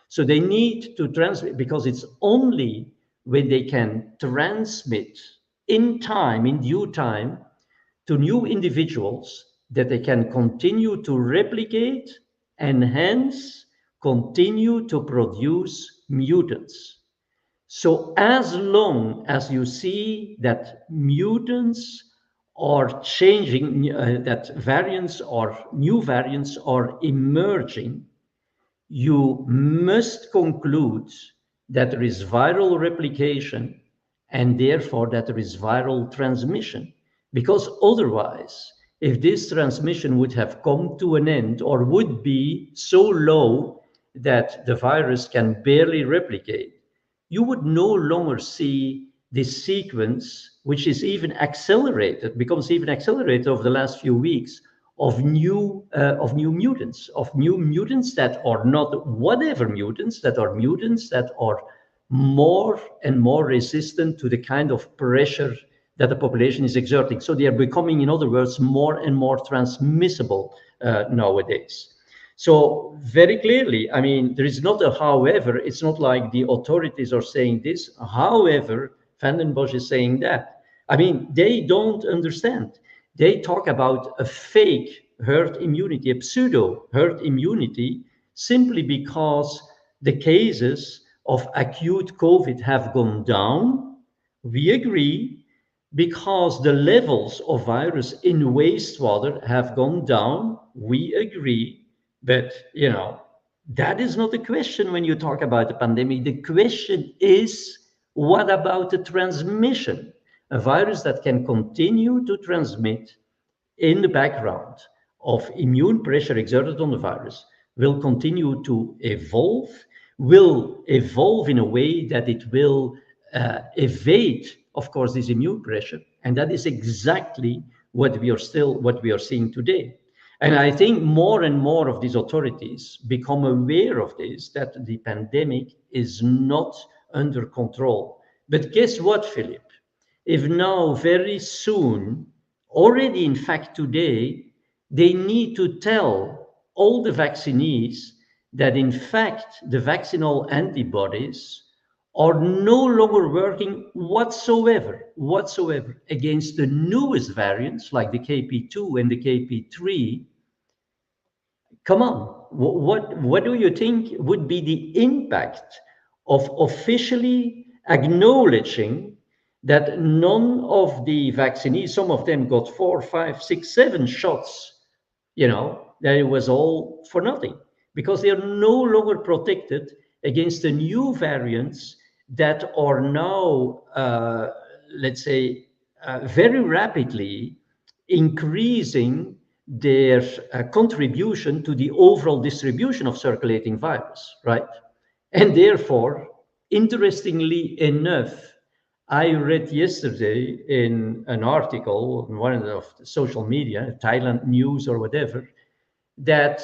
So they need to transmit, because it's only when they can transmit in time, in due time, to new individuals, that they can continue to replicate and hence continue to produce mutants. So as long as you see that mutants are changing, that variants or new variants are emerging, you must conclude that there is viral replication and therefore that there is viral transmission. Because otherwise, if this transmission would have come to an end or would be so low that the virus can barely replicate, you would no longer see this sequence, which is even accelerated, becomes even accelerated over the last few weeks, of new mutants that are not whatever mutants, that are mutants that are more and more resistant to the kind of pressure that the population is exerting. So they are becoming, in other words, more and more transmissible nowadays. So very clearly, I mean, there is not a however. It's not like the authorities are saying this. However, Vanden Bossche is saying that. I mean, they don't understand. They talk about a fake herd immunity, a pseudo herd immunity, simply because the cases of acute COVID have gone down. We agree, because the levels of virus in wastewater have gone down. We agree. But, that is not the question when you talk about the pandemic. The question is, what about the transmission? A virus that can continue to transmit in the background of immune pressure exerted on the virus will continue to evolve, will evolve in a way that it will evade, of course, this immune pressure. And that is exactly what we are seeing today. And I think more and more of these authorities become aware of this, that the pandemic is not under control. But guess what, Philip? If now very soon, already in fact today, they need to tell all the vaccinees that in fact the vaccinal antibodies are no longer working whatsoever against the newest variants like the KP2 and the KP3. Come on, what do you think would be the impact of officially acknowledging that none of the vaccinees, some of them got 4, 5, 6, 7 shots, that it was all for nothing because they are no longer protected against the new variants that are now, let's say, very rapidly increasing their contribution to the overall distribution of circulating virus, right? And therefore, interestingly enough, I read yesterday in an article on one of the social media, Thailand News or whatever, that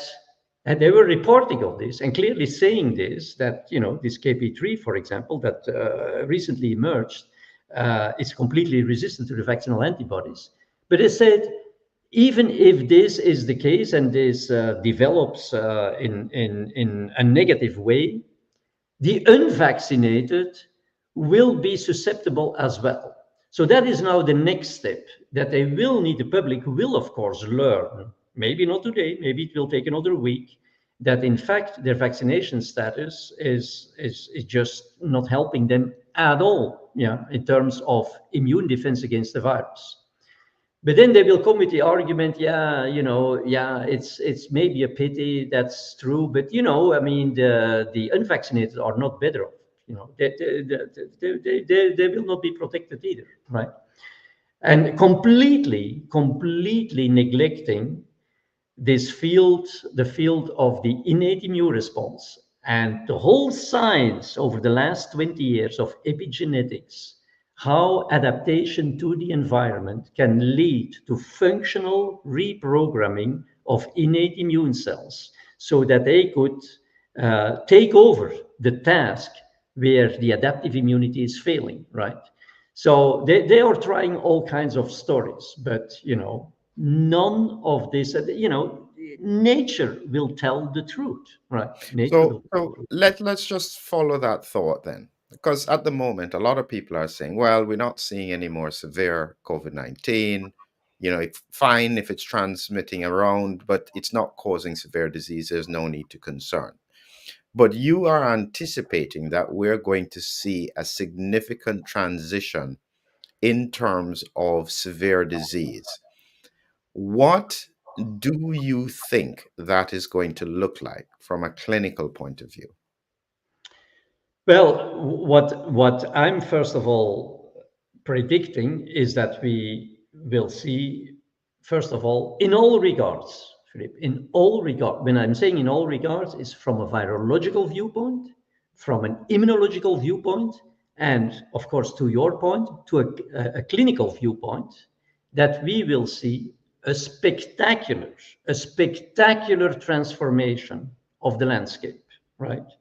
and they were reporting of this and clearly saying this, that, this KP3, for example, that recently emerged, is completely resistant to the vaccinal antibodies. But they said, even if this is the case and this develops in a negative way, the unvaccinated will be susceptible as well. So that is now the next step, that they will need, the public will, of course, learn, maybe not today, maybe it will take another week, that in fact their vaccination status is just not helping them at all, in terms of immune defense against the virus. But then they will come with the argument, it's maybe a pity, that's true, but I mean, the unvaccinated are not better off. They will not be protected either, right? And completely neglecting this field, the field of the innate immune response, and the whole science over the last 20 years of epigenetics, how adaptation to the environment can lead to functional reprogramming of innate immune cells so that they could take over the task where the adaptive immunity is failing, right? So they are trying all kinds of stories, but, none of this, nature will tell the truth, right? Nature will So, tell the so truth. let's just follow that thought then. Because at the moment, a lot of people are saying, well, we're not seeing any more severe COVID-19. It's fine if it's transmitting around, but it's not causing severe disease. There's no need to concern. But you are anticipating that we're going to see a significant transition in terms of severe disease. What do you think that is going to look like from a clinical point of view? Well, what I'm first of all predicting is that we will see, first of all, in all regards, Philip, in all regard, when I'm saying in all regards, is from a virological viewpoint, from an immunological viewpoint, and of course, to your point, to a clinical viewpoint, that we will see a spectacular transformation of the landscape, right?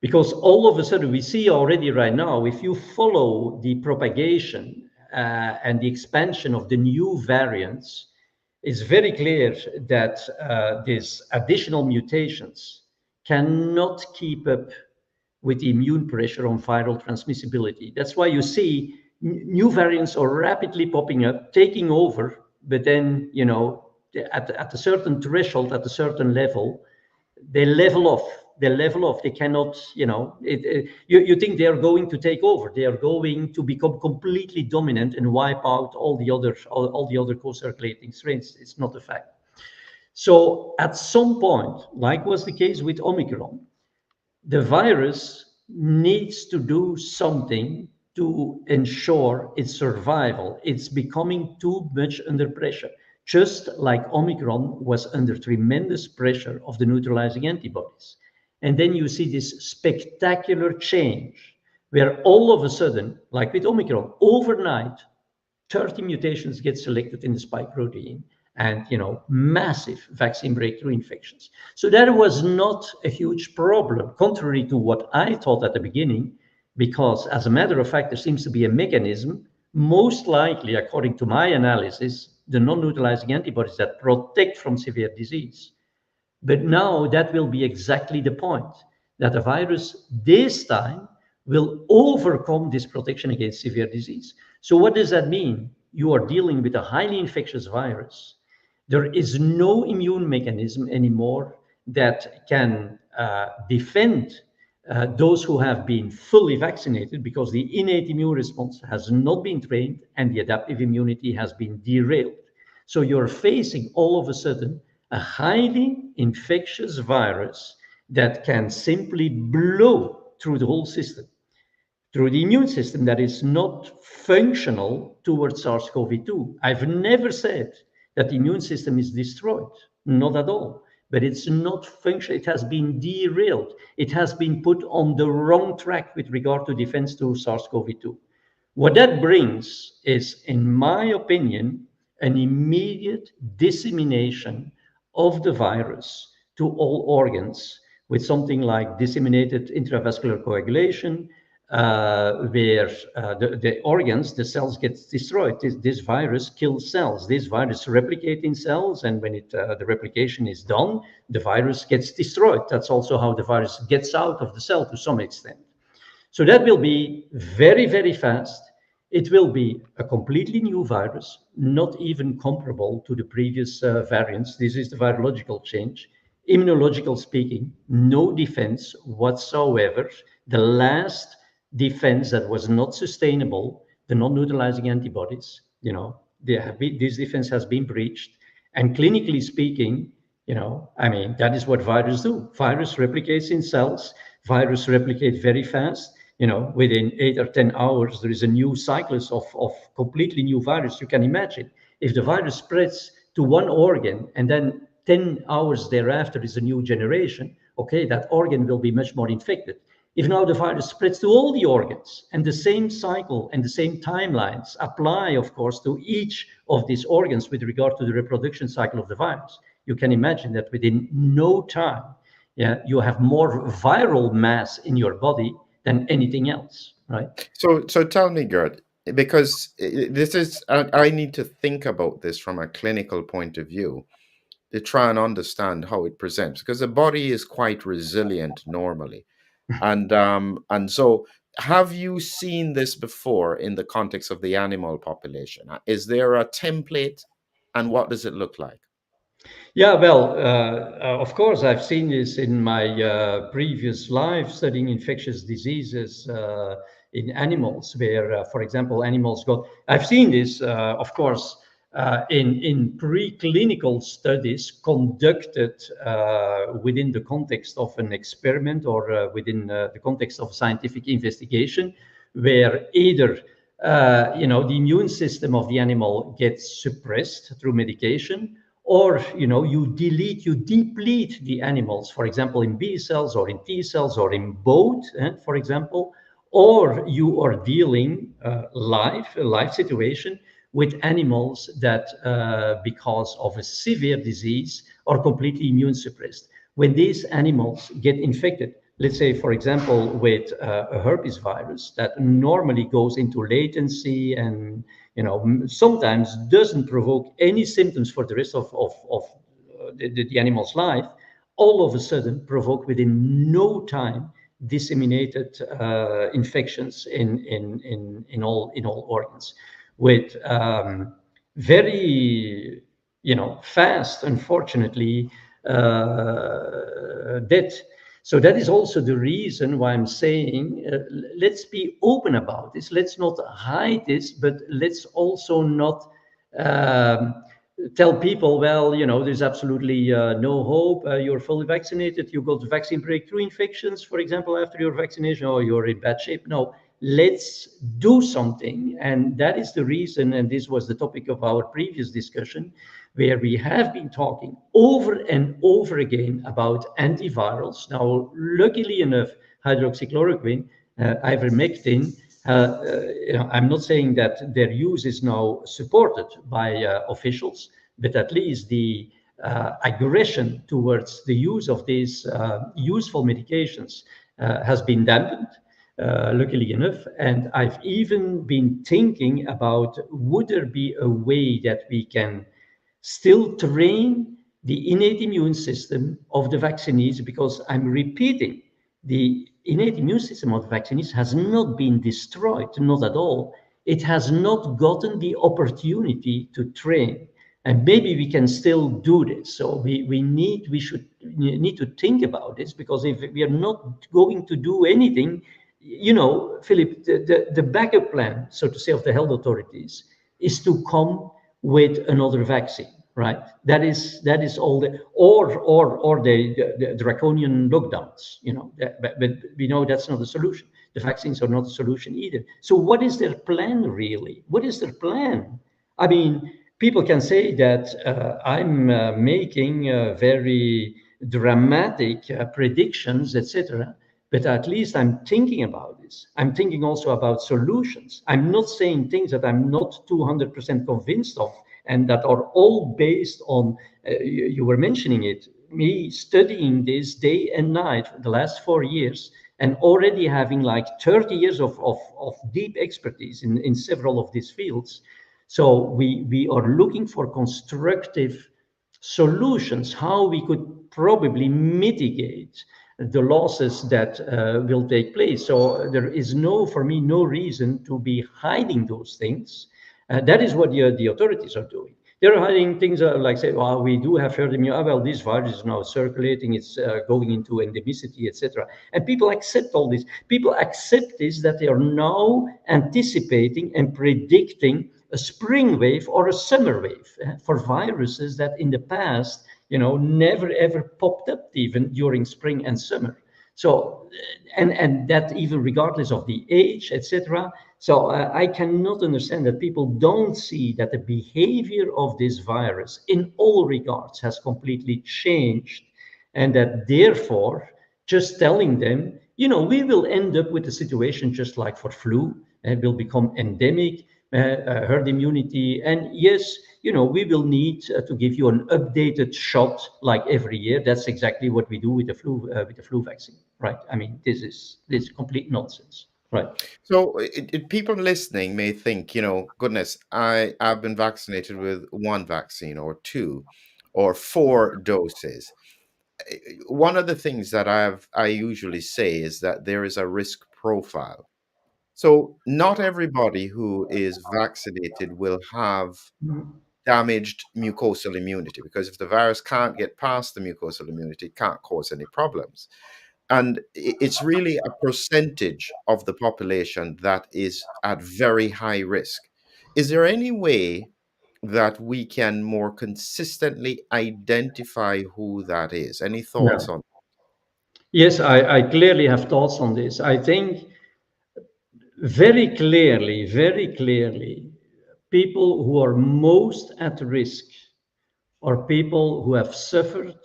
Because all of a sudden we see already right now, if you follow the propagation and the expansion of the new variants, it's very clear that these additional mutations cannot keep up with the immune pressure on viral transmissibility. That's why you see new variants are rapidly popping up, taking over, but then, at a certain threshold, at a certain level, they level off. They cannot, you think they are going to take over. They are going to become completely dominant and wipe out all the other co-circulating strains. It's not a fact. So at some point, like was the case with Omicron, the virus needs to do something to ensure its survival. It's becoming too much under pressure, just like Omicron was under tremendous pressure of the neutralizing antibodies. And then you see this spectacular change where all of a sudden, like with Omicron, overnight, 30 mutations get selected in the spike protein and, massive vaccine breakthrough infections. So that was not a huge problem, contrary to what I thought at the beginning, because, as a matter of fact, there seems to be a mechanism, most likely, according to my analysis, the non-neutralizing antibodies that protect from severe disease. But now that will be exactly the point, that the virus this time will overcome this protection against severe disease. So what does that mean? You are dealing with a highly infectious virus. There is no immune mechanism anymore that can defend those who have been fully vaccinated, because the innate immune response has not been trained and the adaptive immunity has been derailed. So you're facing all of a sudden a highly infectious virus that can simply blow through the whole system, through the immune system that is not functional towards SARS-CoV-2. I've never said that the immune system is destroyed, not at all, but it's not functional. It has been derailed. It has been put on the wrong track with regard to defense to SARS-CoV-2. What that brings is, in my opinion, an immediate dissemination of the virus to all organs, with something like disseminated intravascular coagulation, where the organs, the cells get destroyed. This virus kills cells. This virus replicates in cells, and when the replication is done, the virus gets destroyed. That's also how the virus gets out of the cell to some extent. So that will be very, very fast. It will be a completely new virus, not even comparable to the previous variants. This is the virological change. Immunological speaking, no defense whatsoever. The last defense that was not sustainable, the non-neutralizing antibodies, this defense has been breached. And clinically speaking, I mean, that is what viruses do. Virus replicates in cells. Virus replicate very fast. Within 8 or 10 hours, there is a new cyclus of completely new virus. You can imagine if the virus spreads to one organ and then 10 hours thereafter is a new generation, okay, that organ will be much more infected. If now the virus spreads to all the organs, and the same cycle and the same timelines apply, of course, to each of these organs with regard to the reproduction cycle of the virus, you can imagine that within no time, you have more viral mass in your body than anything else, right? So tell me, Gerd, because this is, I need to think about this from a clinical point of view to try and understand how it presents, because the body is quite resilient normally. And so have you seen this before in the context of the animal population? Is there a template, and what does it look like? Yeah, well, of course, I've seen this in my previous life studying infectious diseases in animals, where, for example, animals got. I've seen this, of course, in preclinical studies conducted within the context of an experiment or within the context of scientific investigation, where either the immune system of the animal gets suppressed through medication, or you deplete the animals, for example, in B cells or in T cells or in both, for example, or you are dealing a live situation with animals that, because of a severe disease, are completely immune suppressed. When these animals get infected, let's say, for example, with a herpes virus that normally goes into latency and sometimes doesn't provoke any symptoms for the rest of the animal's life, all of a sudden provoke within no time disseminated infections in all organs, with very fast, unfortunately, death. So that is also the reason why I'm saying, let's be open about this. Let's not hide this, but let's also not tell people, well, there's absolutely no hope. You're fully vaccinated. You got vaccine breakthrough infections, for example, after your vaccination, or you're in bad shape. No, let's do something. And that is the reason, and this was the topic of our previous discussion, where we have been talking over and over again about antivirals. Now, luckily enough, hydroxychloroquine, ivermectin, I'm not saying that their use is now supported by officials, but at least the aggression towards the use of these useful medications has been dampened. luckily enough. And I've even been thinking about, would there be a way that we can still train the innate immune system of the vaccinees? Because I'm repeating, the innate immune system of the vaccinees has not been destroyed, not at all. It has not gotten the opportunity to train. And maybe we can still do this. So we should need to think about this, because if we are not going to do anything, Philip, the backup plan, so to say, of the health authorities is to come with another vaccine, right? That is all the, or the draconian lockdowns, but we know that's not a solution. The vaccines are not a solution either. So what is their plan really? What is their plan? I mean, people can say that I'm making very dramatic predictions, etc. But at least I'm thinking about this. I'm thinking also about solutions. I'm not saying things that I'm not 200% convinced of, and that are all based on, you were mentioning it, me studying this day and night for the last 4 years, and already having like 30 years of deep expertise in several of these fields. So we are looking for constructive solutions, how we could probably mitigate the losses that will take place. So there is for me, no reason to be hiding those things. That is what the authorities are doing. They're hiding things like, say, well, we do have herd immunity. Well, this virus is now circulating, it's going into endemicity, etc. And people accept all this. People accept this, that they are now anticipating and predicting a spring wave or a summer wave for viruses that in the past, never ever popped up even during spring and summer. So, and that even regardless of the age, etc. So I cannot understand that people don't see that the behavior of this virus in all regards has completely changed, and that therefore just telling them, we will end up with a situation just like for flu, and will become endemic, herd immunity. And yes, we will need to give you an updated shot like every year. That's exactly what we do with the flu vaccine, right? I mean, this is complete nonsense, right? So people listening may think, goodness, I've been vaccinated with one vaccine or two or four doses. One of the things that I usually say is that there is a risk profile. So not everybody who is vaccinated will have Mhm. damaged mucosal immunity, because if the virus can't get past the mucosal immunity, it can't cause any problems. And it's really a percentage of the population that is at very high risk. Is there any way that we can more consistently identify who that is? Any thoughts No. on? Yes, I clearly have thoughts on this. I think very clearly, people who are most at risk are people who have suffered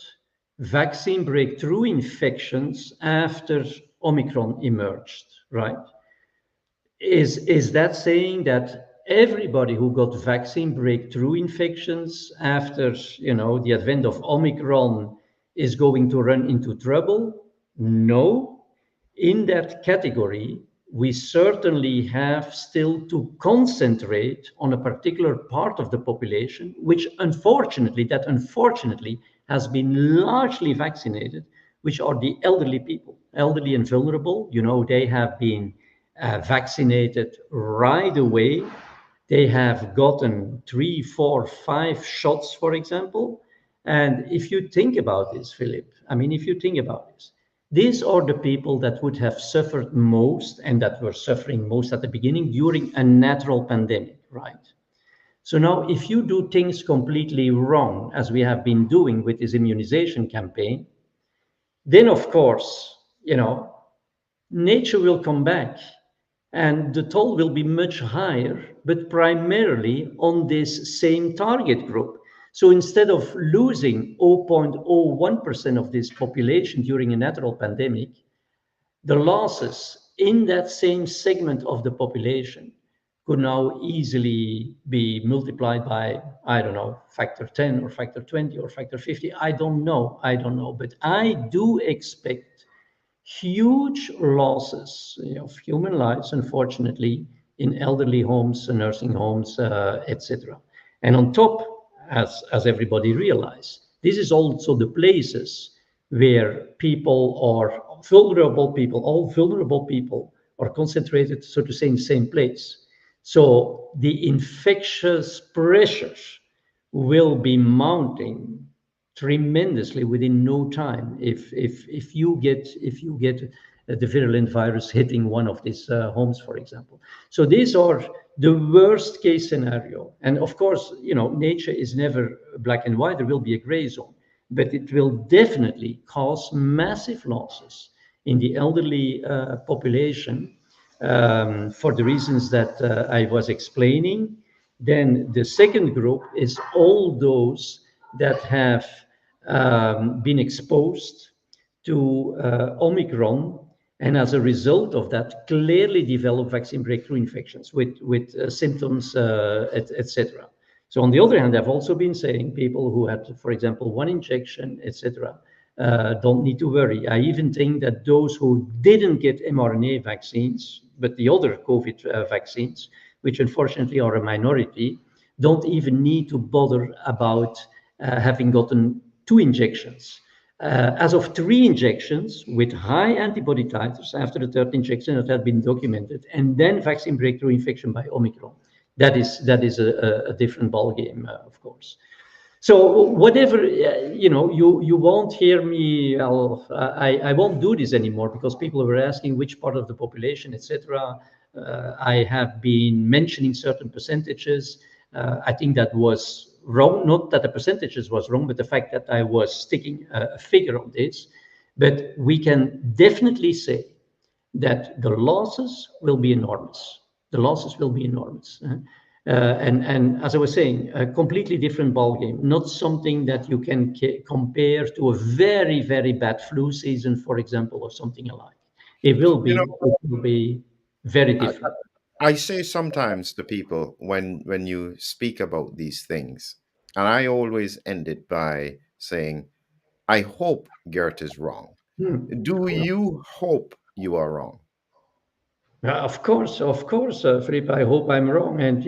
vaccine breakthrough infections after Omicron emerged, right? Is that saying that everybody who got vaccine breakthrough infections after the advent of Omicron is going to run into trouble? No. In that category, we certainly have still to concentrate on a particular part of the population, which unfortunately has been largely vaccinated, which are the elderly people, elderly and vulnerable. They have been vaccinated right away. They have gotten 3, 4, 5 shots, for example. And if you think about this, Philip, I mean, if you think about this, these are the people that would have suffered most and that were suffering most at the beginning during a natural pandemic, right? So now, if you do things completely wrong, as we have been doing with this immunization campaign, then of course, nature will come back and the toll will be much higher, but primarily on this same target group. So instead of losing 0.01% of this population during a natural pandemic, the losses in that same segment of the population could now easily be multiplied by, I don't know, factor 10 or factor 20 or factor 50. I don't know. But I do expect huge losses of human lives, unfortunately, in elderly homes, nursing homes, etc. And on top, as everybody realizes, this is also the places where people are vulnerable people, all vulnerable people are concentrated, so to say, in the same place. So the infectious pressures will be mounting tremendously within no time if you get the virulent virus hitting one of these homes, for example. So these are the worst case scenario, and of course, nature is never black and white. There will be a gray zone, but it will definitely cause massive losses in the elderly population, for the reasons that I was explaining. Then the second group is all those that have been exposed to Omicron, and as a result of that, clearly develop vaccine breakthrough infections with symptoms, etc. So on the other hand, I've also been saying people who had, for example, one injection, etc., don't need to worry. I even think that those who didn't get mRNA vaccines, but the other COVID vaccines, which unfortunately are a minority, don't even need to bother about having gotten two injections. As of three injections with high antibody titers after the third injection that had been documented, and then vaccine breakthrough infection by Omicron, that is a different ballgame, of course. So whatever, you won't hear me. I won't do this anymore because people were asking which part of the population, etc. I have been mentioning certain percentages. I think that was wrong. Not that the percentages was wrong, but the fact that I was sticking a figure on this. But we can definitely say that the losses will be enormous. The losses will be enormous. And as I was saying, a completely different ballgame, not something that you can compare to a very, very bad flu season, for example, or something alike. It will You be, know, it will be very I, different. I say sometimes to people when you speak about these things, and I always end it by saying, I hope Gert is wrong. Hmm. Do you hope you are wrong? Of course, Philippe. I hope I'm wrong, and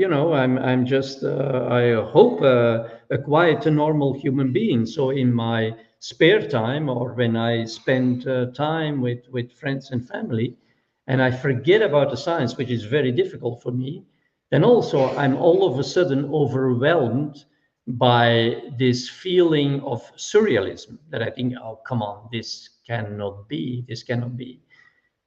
I'm just. I hope a quiet, a normal human being. So in my spare time, or when I spend time with friends and family, and I forget about the science, which is very difficult for me, then also I'm all of a sudden overwhelmed by this feeling of surrealism that I think, oh, come on, this cannot be. This cannot be.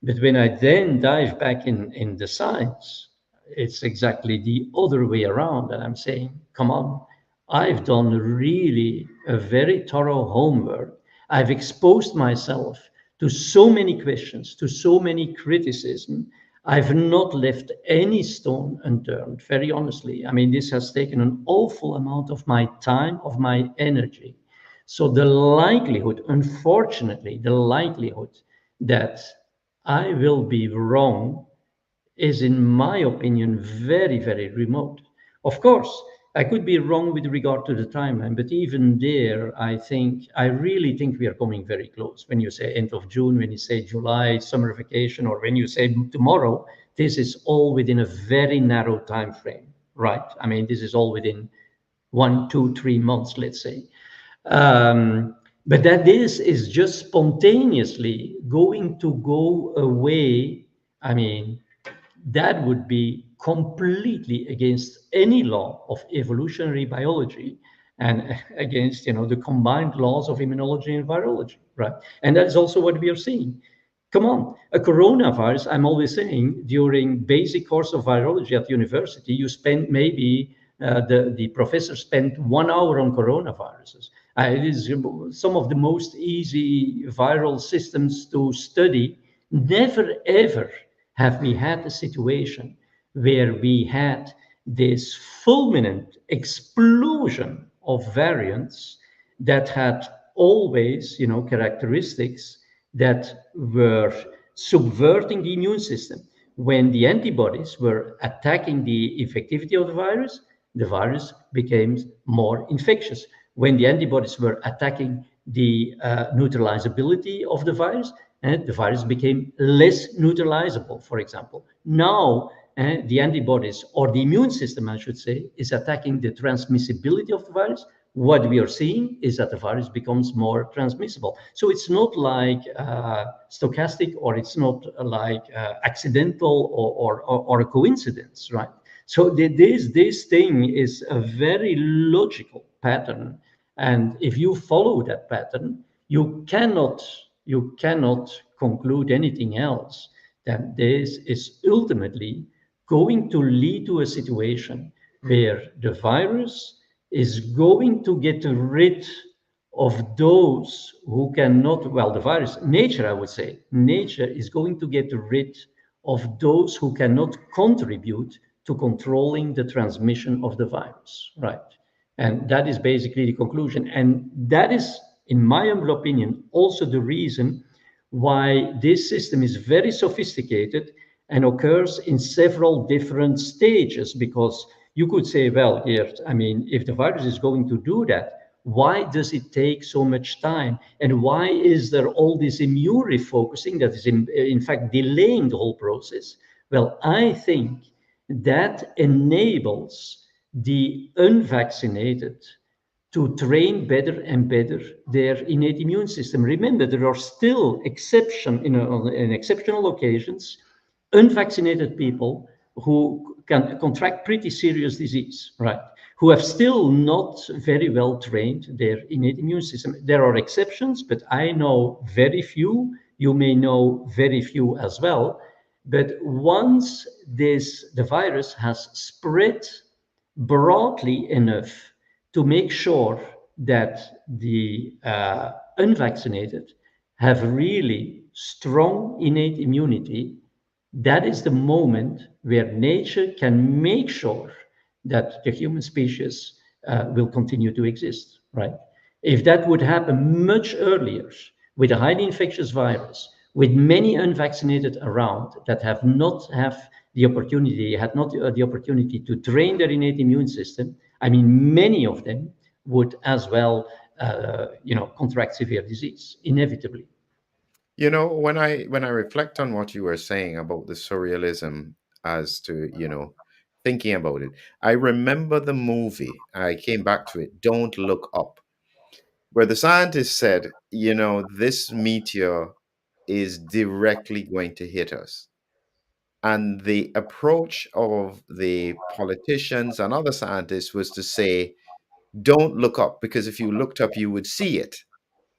But when I then dive back in the science, it's exactly the other way around. And I'm saying, come on, I've done really a very thorough homework. I've exposed myself to so many questions, to so many criticism. I've not left any stone unturned, very honestly. I mean, this has taken an awful amount of my time, of my energy. So the likelihood, unfortunately, the likelihood that I will be wrong is, in my opinion, very, very remote. Of course, I could be wrong with regard to the timeline, but even there, I really think we are coming very close. When you say end of June, when you say July, summer vacation, or when you say tomorrow, this is all within a very narrow time frame, right? I mean, this is all within 1, 2, 3 months, let's say. Um, but that this is just spontaneously going to go away. I mean, that would be completely against any law of evolutionary biology and against the combined laws of immunology and virology, right? And that is also what we are seeing. Come on, a coronavirus, I'm always saying, during basic course of virology at university, you spend maybe the professor spent 1 hour on coronaviruses. It is some of the most easy viral systems to study. Never ever have we had a situation where we had this fulminant explosion of variants that had always, characteristics that were subverting the immune system. When the antibodies were attacking the effectivity of the virus became more infectious. When the antibodies were attacking the neutralizability of the virus, the virus became less neutralizable, for example. Now, the antibodies, or the immune system, I should say, is attacking the transmissibility of the virus. What we are seeing is that the virus becomes more transmissible. So it's not like stochastic, or it's not like accidental, or a coincidence, right? So this thing is a very logical pattern, and if you follow that pattern, you cannot conclude anything else than this is ultimately going to lead to a situation where the virus is going to get rid of those who cannot, well, the virus, nature, I would say, nature is going to get rid of those who cannot contribute to controlling the transmission of the virus, right? And that is basically the conclusion. And that is, in my humble opinion, also the reason why this system is very sophisticated and occurs in several different stages. Because you could say, well, Geert, I mean, if the virus is going to do that, why does it take so much time? And why is there all this immune refocusing that is, in fact, delaying the whole process? Well, I think that enables the unvaccinated to train better and better their innate immune system. Remember, there are still in exceptional occasions, unvaccinated people who can contract pretty serious disease, right? Who have still not very well trained their innate immune system. There are exceptions, but I know very few. You may know very few as well. But once the virus has spread broadly enough to make sure that the unvaccinated have really strong innate immunity, that is the moment where nature can make sure that the human species will continue to exist, right? If that would happen much earlier with a highly infectious virus, with many unvaccinated around that had not the opportunity to train their innate immune system, I mean, many of them would as well, contract severe disease inevitably. When I reflect on what you were saying about the surrealism as to, thinking about it, I remember the movie, I came back to it, Don't Look Up, where the scientist said, this meteor is directly going to hit us. And the approach of the politicians and other scientists was to say, don't look up, because if you looked up, you would see it.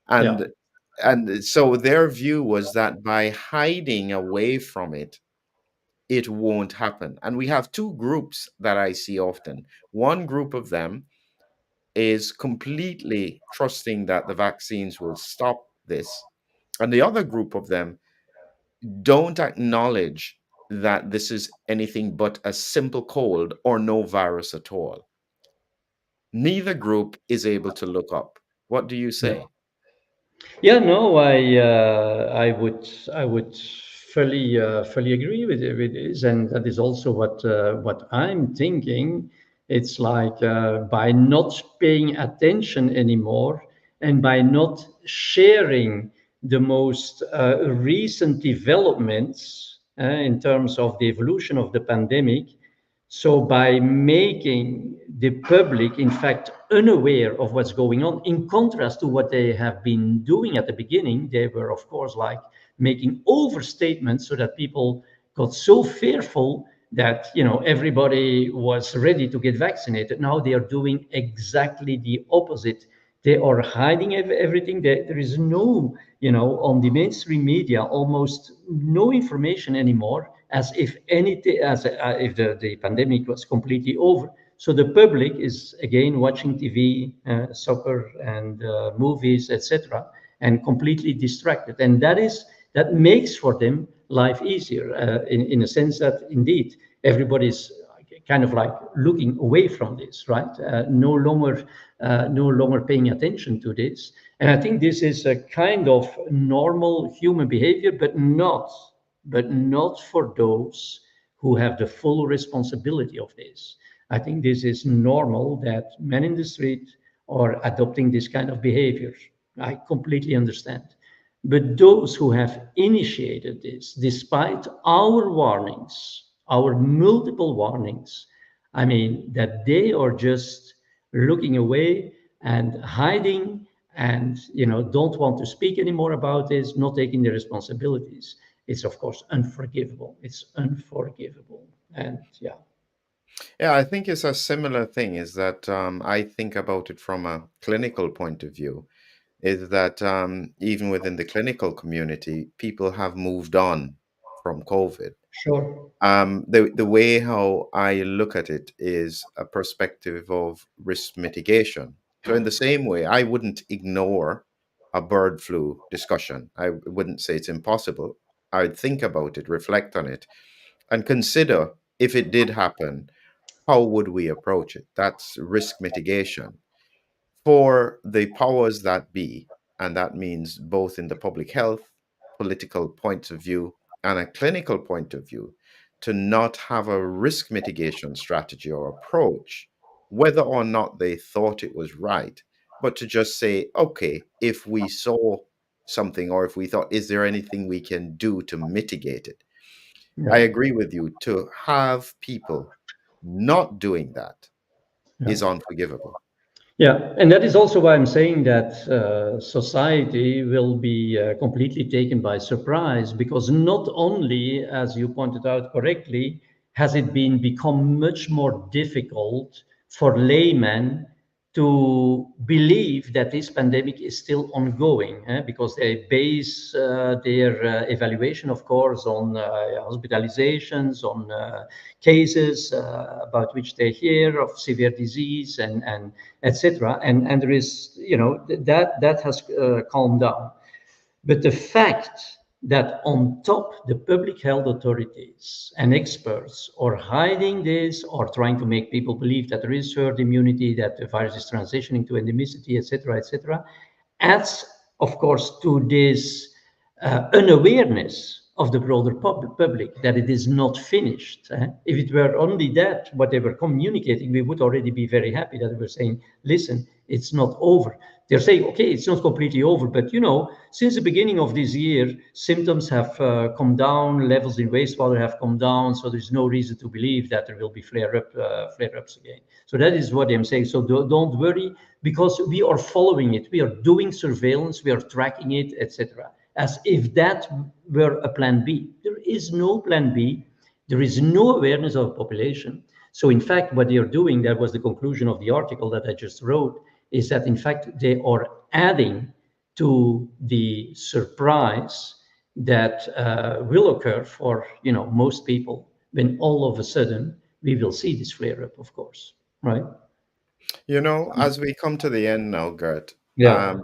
Yeah, And so their view was that by hiding away from it, it won't happen. And we have two groups that I see often. One group of them is completely trusting that the vaccines will stop this. And the other group of them don't acknowledge that this is anything but a simple cold or no virus at all. Neither group is able to look up. What do you yeah. say? Yeah, no, I would fully agree with this, and that is also what I'm thinking. It's like, by not paying attention anymore, and by not sharing the most recent developments in terms of the evolution of the pandemic. So by making the public, in fact, unaware of what's going on, in contrast to what they have been doing at the beginning, they were, of course, like making overstatements so that people got so fearful that everybody was ready to get vaccinated. Now they are doing exactly the opposite. They are hiding everything. There is no, on the mainstream media, almost no information anymore, as if anything, if the pandemic was completely over. So the public is again watching TV, soccer, and movies, etc., and completely distracted. And that makes for them life easier, in a sense that indeed everybody's kind of like looking away from this, right? No longer paying attention to this. And I think this is a kind of normal human behavior, but not for those who have the full responsibility of this. I think this is normal that men in the street are adopting this kind of behavior. I completely understand. But those who have initiated this, despite our warnings, our multiple warnings, I mean, that they are just looking away and hiding and, don't want to speak anymore about this, not taking the responsibilities. It's, of course, unforgivable. It's unforgivable. And yeah, Yeah, I think it's a similar thing, is that I think about it from a clinical point of view, is that even within the clinical community, people have moved on from COVID. sure. The way how I look at it is a perspective of risk mitigation. So in the same way, I wouldn't ignore a bird flu discussion. I wouldn't say it's impossible. I would think about it, reflect on it, and consider, if it did happen, how would we approach it? That's risk mitigation for the powers that be, and that means both in the public health, political point of view, and a clinical point of view, to not have a risk mitigation strategy or approach, whether or not they thought it was right, but to just say, okay, if we saw something, or if we thought, is there anything we can do to mitigate it? I Yeah, agree with you. To have people not doing that yeah. is unforgivable. Yeah, and that is also why I'm saying that society will be completely taken by surprise, because not only, as you pointed out correctly, has it been become much more difficult for laymen to believe that this pandemic is still ongoing, because they base their evaluation, of course, on hospitalizations, on cases about which they hear of severe disease and etc. And there is, that has calmed down. But the fact that on top the public health authorities and experts are hiding this or trying to make people believe that there is herd immunity, that the virus is transitioning to endemicity, etc., adds, of course, to this unawareness of the broader public that it is not finished. If it were only that, what they were communicating, we would already be very happy that they were saying, listen, it's not over. They're saying, okay, it's not completely over, but since the beginning of this year, symptoms have come down, levels in wastewater have come down, so there's no reason to believe that there will be flare-ups again. So that is what I'm saying. So don't worry, because we are following it, we are doing surveillance, we are tracking it, etc. As if that were a plan B. There is no plan B. There is no awareness of the population. So in fact, what they are doing, that was the conclusion of the article that I just wrote, is that in fact they are adding to the surprise that will occur for most people when all of a sudden we will see this flare up, of course, right? As we come to the end now, Gert, Yeah.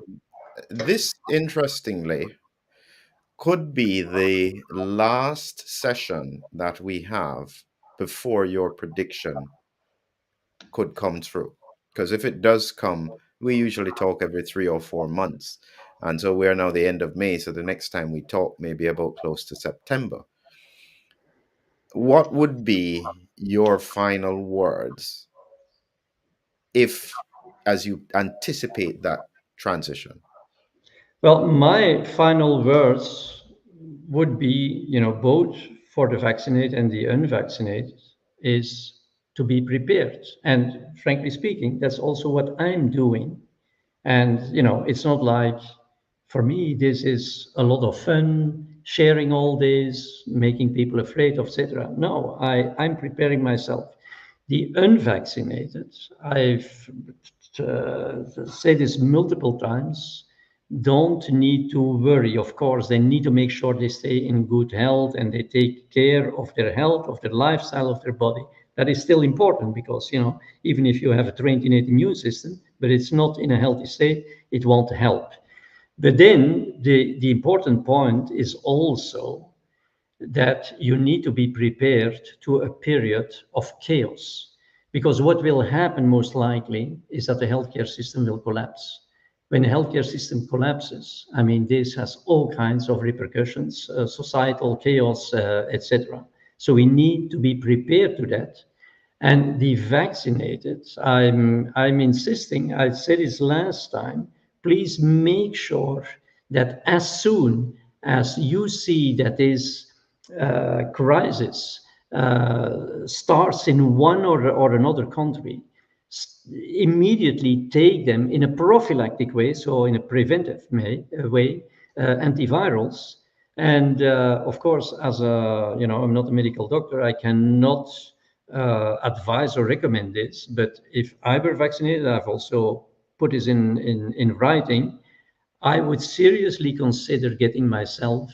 this interestingly could be the last session that we have before your prediction could come true. Because if it does come, we usually talk every 3 or 4 months. And so we're now the end of May. So the next time we talk may be about close to September. What would be your final words if, as you anticipate that transition? Well, my final words would be, both for the vaccinated and the unvaccinated, is to be prepared. And frankly speaking, that's also what I'm doing. And, it's not like, for me, this is a lot of fun, sharing all this, making people afraid, etc. No, I'm preparing myself. The unvaccinated, I've said this multiple times, don't need to worry. Of course, they need to make sure they stay in good health and they take care of their health, of their lifestyle, of their body. That is still important because, even if you have a trained innate immune system, but it's not in a healthy state, it won't help. But then the important point is also that you need to be prepared to a period of chaos. Because what will happen most likely is that the healthcare system will collapse. When the healthcare system collapses, I mean, this has all kinds of repercussions, societal chaos, etc. So we need to be prepared to that. And the vaccinated, I'm insisting, I said this last time, please make sure that as soon as you see that this crisis starts in one or another country, immediately take them in a prophylactic way, so in a preventive way, antivirals. And of course, as a, I'm not a medical doctor, I cannot advise or recommend this. But if I were vaccinated, I've also put this in writing. I would seriously consider getting myself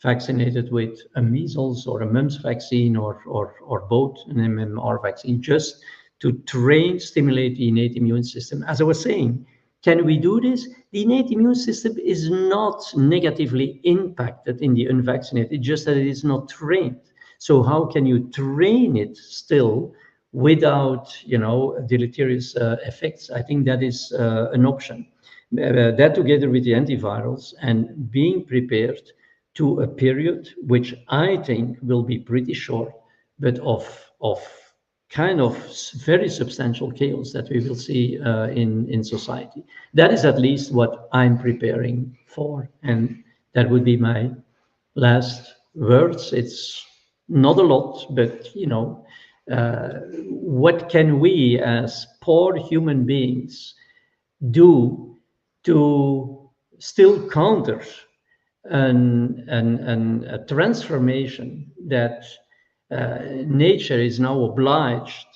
vaccinated with a measles or a mumps vaccine or both, an MMR vaccine, just to train, stimulate the innate immune system. As I was saying, can we do this? The innate immune system is not negatively impacted in the unvaccinated, just that it is not trained. So how can you train it still without, deleterious effects? I think that is an option. That together with the antivirals and being prepared to a period which I think will be pretty short, but of kind of very substantial chaos that we will see in society. That is at least what I'm preparing for, and that would be my last words. It's not a lot, but what can we as poor human beings do to still counter a transformation that nature is now obliged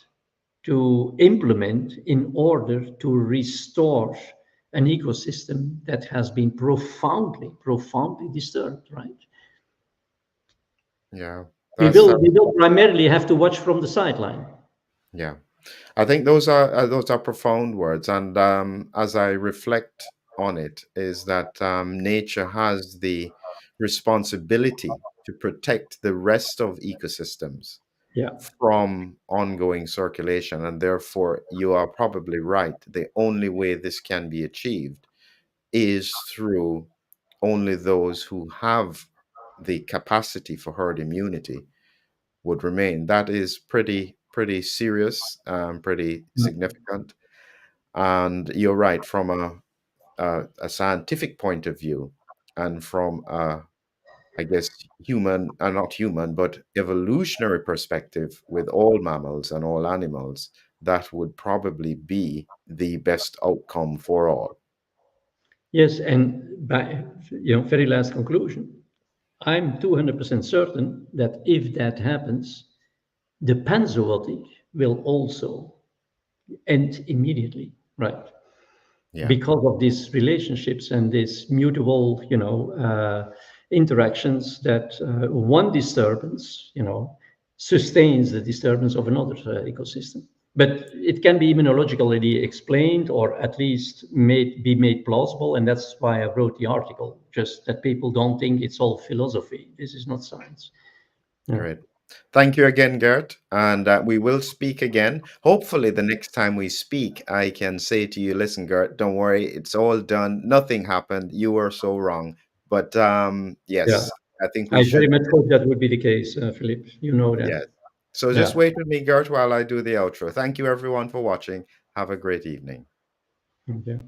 to implement in order to restore an ecosystem that has been profoundly disturbed, right? Yeah, We that's will, we will primarily have to watch from the sideline. yeah. I think those are profound words, and as I reflect on it, is that nature has the responsibility to protect the rest of ecosystems Yeah. from ongoing circulation, and therefore you are probably right. The only way this can be achieved is through only those who have the capacity for herd immunity would remain. That is pretty serious, pretty significant. And you're right from a scientific point of view, and from I guess human, not human, but evolutionary perspective with all mammals and all animals, that would probably be the best outcome for all. Yes, and by very last conclusion, I'm 200% certain that if that happens, the panzootic will also end immediately, right? Yeah, Because of these relationships and these mutable, interactions that one disturbance, sustains the disturbance of another ecosystem. But it can be immunologically explained, or at least be made plausible, and that's why I wrote the article. Just that people don't think it's all philosophy. This is not science. Yeah. great. Thank you again, Gert. And we will speak again. Hopefully, the next time we speak, I can say to you, listen, Gert, don't worry, it's all done. Nothing happened. You were so wrong. But Yeah. yes, I think we I should. very much hope that would be the case, Philippe. You know that. Yes. So Yeah. just wait with me, Gert, while I do the outro. Thank you, everyone, for watching. Have a great evening. Okay.